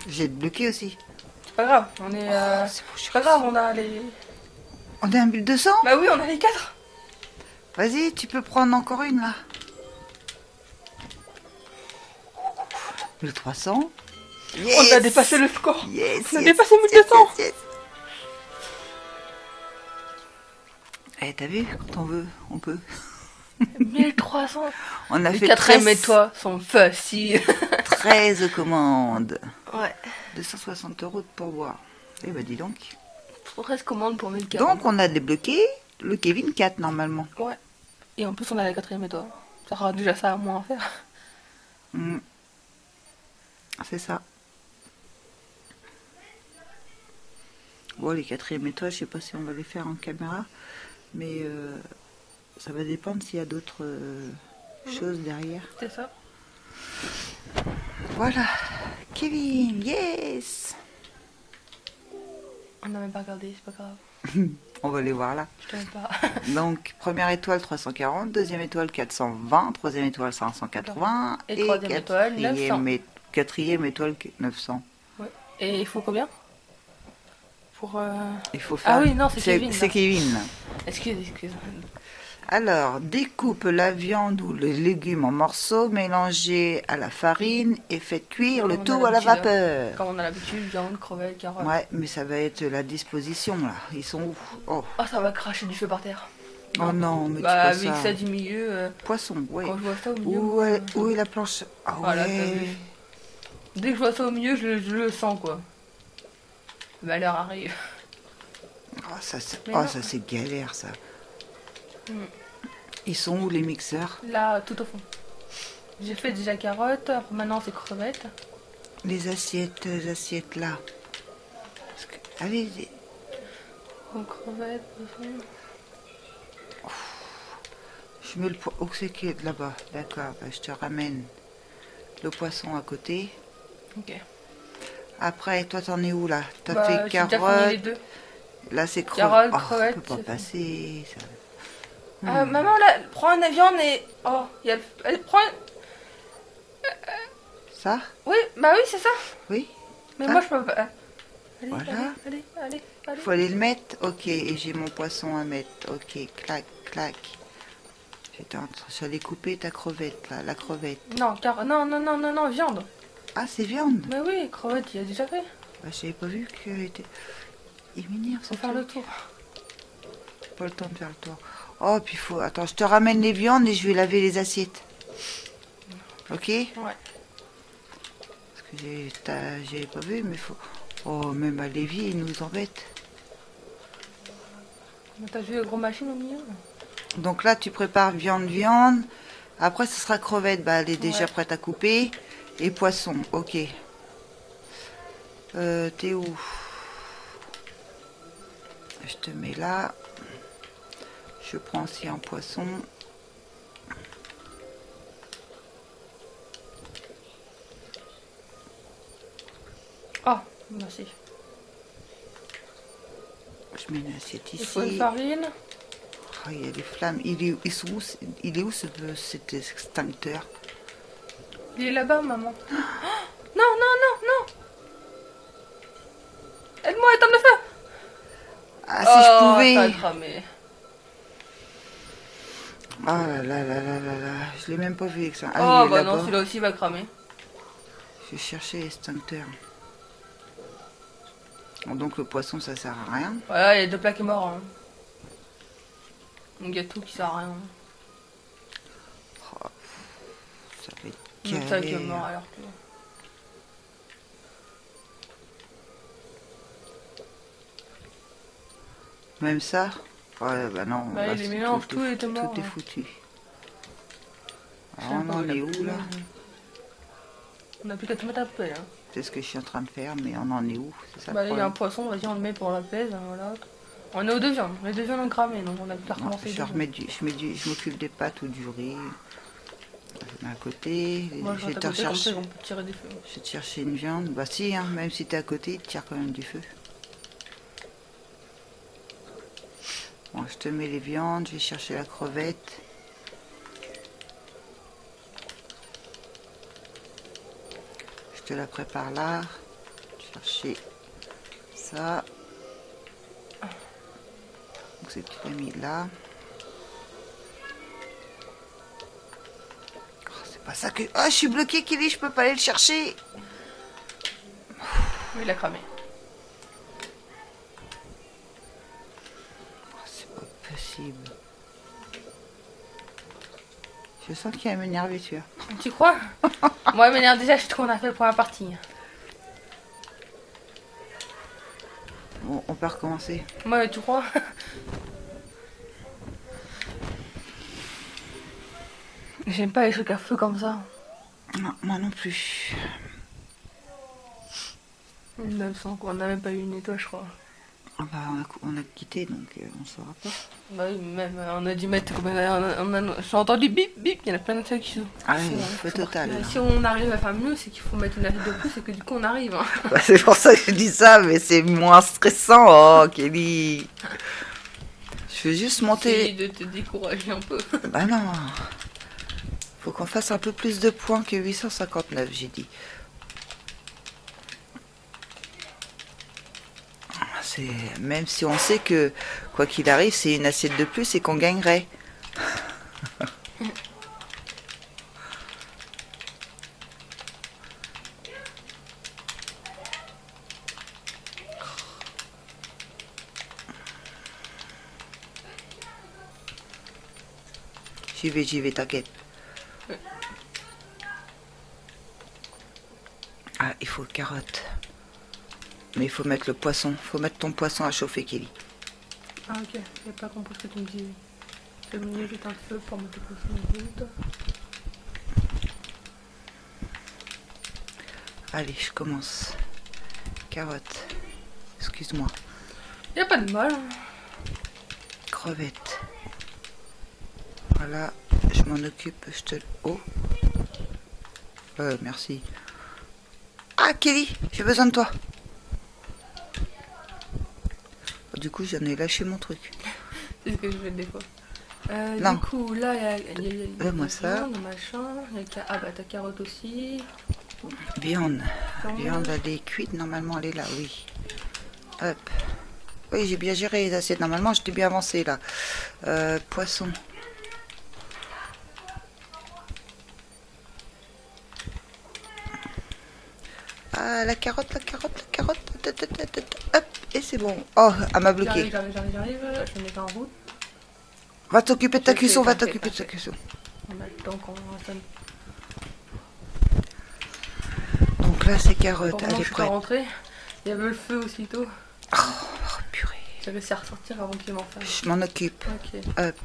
J'ai bloqué aussi. C'est pas grave, on est... C'est pas grave, on a les... On est à 1200. Bah oui, on a les 4. Vas-y, tu peux prendre encore une là. 1300. On a dépassé le score. Yes, On a yes, dépassé yes, 1200. yes, yes. Eh, t'as vu, quand on veut, on peut. 1300. On a Les fait 4 et 13, toi sont faciles. 13 commandes. Ouais. 260 € de pourboire. Eh ben dis donc. 13 commandes pour 1040. Donc on a débloqué le Kevin 4 normalement. Ouais. Et en plus, on a la 4e et toi. Ça aura déjà ça à moins à faire. Mm. C'est ça. Bon, les 4e étoiles, je sais pas si on va les faire en caméra, mais ça va dépendre s'il y a d'autres choses derrière. C'est ça. Voilà. Kevin, yes. On n'a même pas regardé, c'est pas grave. On va les voir là. Je t'aime pas. Donc, première étoile 340, deuxième étoile 420, troisième étoile 580 Et troisième étoile, 900. Quatrième étoile 900. Ouais. Et il faut combien pour Il faut faire... Ah oui, non, c'est Kevin. C'est là. Kevin. Excuse. Alors, découpe la viande ou les légumes en morceaux, mélangez à la farine et faites cuire le Comme on tout a à la l'habitude, vapeur. Comme on a l'habitude, viande, crevettes, carottes. Ouais, mais ça va être la disposition là. Ils sont où? Oh, Oh, ça va cracher du feu par terre. oh non, mais Bah, tu avec vois ça du milieu, Poisson, ouais. quand je vois ça au milieu. Où est la planche? Ah Voilà, t'as ouais. vu. Dès que je vois ça au milieu, je le sens quoi. Le malheur arrive. Ça Mais non. c'est galère ça. Mm. Ils sont où les mixeurs? Là, tout au fond. J'ai fait déjà carottes, maintenant c'est crevettes. Les assiettes là. Allez, Donc crevettes, au fond. je mets le poisson. Où c'est qui est là-bas? D'accord, bah, je te ramène le poisson à côté. Ok. Après, toi t'en es où là? T'as Bah, fait j'ai déjà fini carottes. les deux. Là c'est Carottes, Oh, crevettes, on peut pas c'est passer. Ça. Maman, là, prends une viande et... Oh, il y a... Elle prend... Ça? Oui, bah oui, c'est ça. Oui? Mais Ah. moi, je peux pas... Allez, Voilà. allez. Faut aller le mettre? Ok, et j'ai mon poisson à mettre. Ok, clac, clac. J'allais couper ta crevette là, la crevette. Non, non, viande. Ah, c'est viande? Mais oui, crevette, il a déjà fait. Bah, j'avais pas vu qu'elle était... Il m'énerve ça. Faut faire le tour. Pas le temps de faire le tour. Oh, puis faut... Attends, je te ramène les viandes et je vais laver les assiettes. Ok? Ouais. Parce que j'avais pas vu, mais faut... Oh, même à Lévi, il nous embête. Mais t'as vu la grosse machine au milieu? Donc là, tu prépares viande. Après, ce sera crevette. Bah, elle est déjà Ouais. prête à couper. Et poisson, ok. T'es où? Je te mets là. Je prends aussi un poisson. Oh, merci. Je mets une assiette Il faut une ici. farine. Oh, il y a des flammes. Il est où cet extincteur? Il est là-bas, maman. Oh, non. Aide-moi, éteins le feu. Ah, si je pouvais. Ça a cramé. Ah là là là là là là. Je l'ai même pas vu avec ça. Ah, Oh, il est bah non, là-bas. celui-là aussi va cramer. Je vais chercher l'extincteur. Donc le poisson, ça sert à rien. Voilà, il y a deux plats qui sont morts. Hein. Un gâteau qui sert à rien. Oh, ça va être Un plat qui est galère. mort alors que... Même ça? Ouais, bah non. Bah, là, il les c'est mélange, tout était mort, Tout est hein. foutu. Je sais Alors, pas on en il a est où plus, là? On a plus qu'à te mettre à pelle. Hein. C'est ce que je suis en train de faire, mais on en est où? C'est ça Bah, le il y a un problème. poisson, vas-y, on le met pour la pèse. Hein, voilà. On est aux deux viandes. Les deux viandes ont cramé, donc on a plus qu'à Non, recommencer. je m'occupe des pâtes ou du riz. Je mets à côté. Moi, je je vais rentre à te côté, comme ça, rechercher. on peut tirer des feux. Je vais te chercher une viande. Bah si, hein, même si t'es à côté, il te tire quand même du feu. Bon, je te mets les viandes, je vais chercher la crevette. Je te la prépare là. Chercher ça. Donc c'est que tu l'as mis là. Oh, c'est pas ça que... Ah, je suis bloquée, Kelly, je peux pas aller le chercher. Oui, il a cramé. Oh, c'est pas possible. Je sens qu'il va m'énerver, tu vois. Tu crois? Moi, il m'énerve déjà, je sais qu'on a fait pour la partie. Bon, on peut recommencer. Moi, tu crois? J'aime pas les trucs à feu comme ça. Non, moi non plus. Même sans qu'on n'a même pas eu une étoile, je crois. Ah bah, on a quitté, donc on saura pas. Bah oui, même on a dû mettre. J'ai entendu bip bip, il y en a plein de trucs qui sont. Ah oui, feu total. Si on arrive à faire mieux, c'est qu'il faut mettre une assiette de plus et que du coup on arrive. Hein. Bah, c'est pour ça que je dis ça, mais c'est moins stressant. Oh, Kelly. Je veux juste Essayer monter. de te décourager un peu. Bah non. Faut qu'on fasse un peu plus de points que 859, j'ai dit. Même si on sait que, quoi qu'il arrive, c'est une assiette de plus et qu'on gagnerait. J'y vais, t'inquiète. Ah, il faut carotte. Mais il faut mettre le poisson. Il faut mettre ton poisson à chauffer, Kelly. Ah ok, j'ai pas compris ce que tu me disais. Je vais venir jeter un feu pour mettre le poisson en route. Allez, je commence. Carotte. Excuse-moi. Y a pas de mal. Crevette. Voilà, je m'en occupe. Je te... Oh. Merci. Ah, Kelly, j'ai besoin de toi. Du coup, j'en ai lâché mon truc. C'est ce que je fais des fois. Non. Du coup, là, il y a moi ça. viande, machin. Ah bah ta carotte aussi. Viande. Viande, elle est cuite. Normalement, elle est là, oui. Hop. Oui, j'ai bien géré les assiettes. Normalement, j'étais bien avancé là. Poisson. Ah, la carotte. Hop, et c'est bon. Oh, elle m'a bloqué. J'arrive. Je mets en route. Va t'occuper de ta Je cuisson, fais, va t'inquiète, t'occuper de ta t'inquiète. cuisson. On a le temps qu'on installe. Donc là, c'est carotte. Bon, Elle je est suis pas prête. rentrée. Il y avait le feu aussitôt. Oh, purée. J'ai réussi à ressortir avant qu'il m'en fasse. Je m'en occupe. Ok. Hop.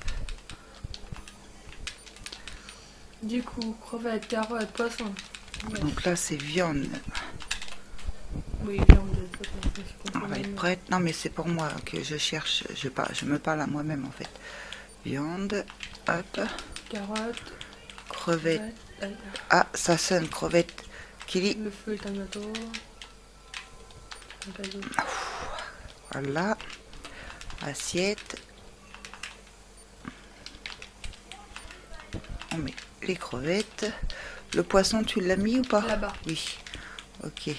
Du coup, crevettes, carottes, poisson. Ouais. Donc là, c'est viande. Oui, viande de toute façon, On va être prête. Non, mais c'est pour moi que je cherche. Je me parle à moi-même en fait. Viande. Hop. Carottes, Crevette. crevettes. Ah, ça sonne, crevette. Kelly. Le feu est à bientôt. Voilà. Assiette. On met les crevettes. Le poisson, tu l'as mis ou pas? Là-bas. Oui. Ok.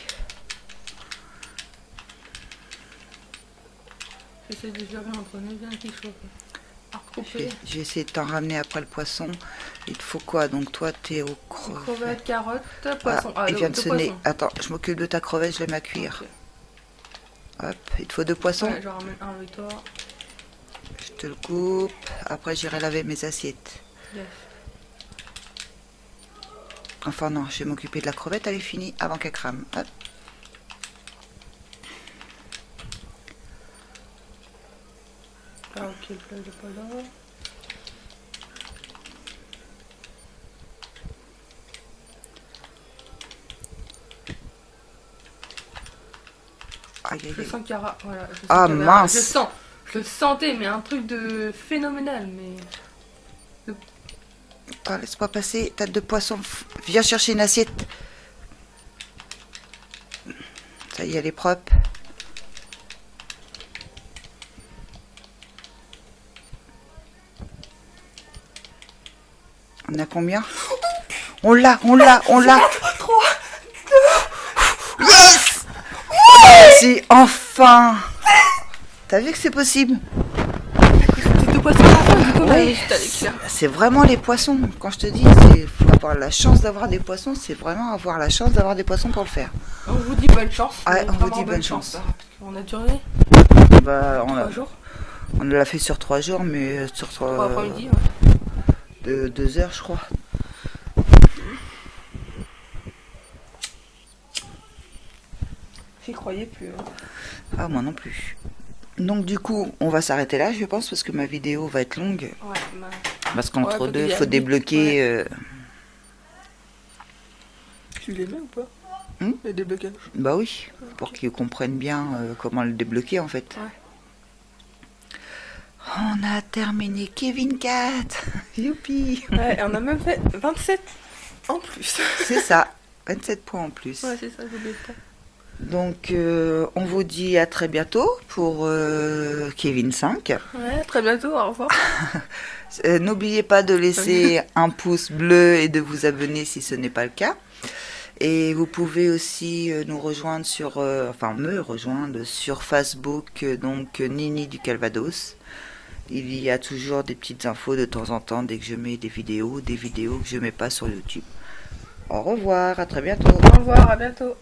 J'essaie de gérer entre nous bien qu'il chauffe. À recouper. Je vais essayer de t'en ramener après le poisson. Il te faut quoi? Donc toi, t'es au crevettes. Crevettes, carottes, poisson. Ah, il vient de sonner. Poisson. Attends, je m'occupe de ta crevette, je l'aime à cuire. Ok. Hop, il te faut 2 poissons. Ouais, j'en ramène un avec toi. Je te le coupe. Après, j'irai laver mes assiettes. Yes. Enfin non, je vais m'occuper de la crevette, elle est finie avant qu'elle crame. Hop. Ah ok, le plat il est pas là. Aïe, aïe, Je aïe. sens qu'il y aura. Voilà, je sens Ah, qu'il y aura- mince. Je sens. Je le sentais, mais un truc de phénoménal. Mais. Ah, laisse-moi passer. Tête de poisson. Viens chercher une assiette. Ça y est, elle est propre. On a combien? On l'a, on l'a, on l'a. 3. Yes! Si, enfin! T'as vu que c'est possible? C'est deux poissons à la fin, du coup, Ouais. juste avec ça. C'est vraiment les poissons. Quand je te dis, il faut avoir la chance d'avoir des poissons, c'est vraiment avoir la chance d'avoir des poissons pour le faire. On vous dit bonne chance. Ouais, mais on vous vraiment dit bonne chance. Parce qu'on a duré Bah, 3 jours. on l'a fait sur 3 jours, mais sur 3 après-midi, ouais. 2 heures, je crois. J'y croyais plus. Hein. Ah, moi non plus. Donc du coup, on va s'arrêter là, je pense, parce que ma vidéo va être longue. Ouais, bah. Parce qu'entre Ouais, deux, il parce faut qu'il y a débloquer... Tu les mets ou pas Hmm Les déblocages. Bah oui, pour qu'ils comprennent bien comment le débloquer, en fait. Ouais. On a terminé Kevin 4. Youpi. Ouais, et on a même fait 27 en plus. C'est ça, 27 points en plus. Ouais, c'est ça, j'oublie pas. Donc, on vous dit à très bientôt pour Kevin 5. Ouais, très bientôt, au revoir. N'oubliez pas de laisser un pouce bleu et de vous abonner si ce n'est pas le cas. Et vous pouvez aussi nous rejoindre sur, me rejoindre sur Facebook, donc Nini du Calvados. Il y a toujours des petites infos de temps en temps dès que je mets des vidéos que je mets pas sur YouTube. Au revoir, à très bientôt. Au revoir, à bientôt.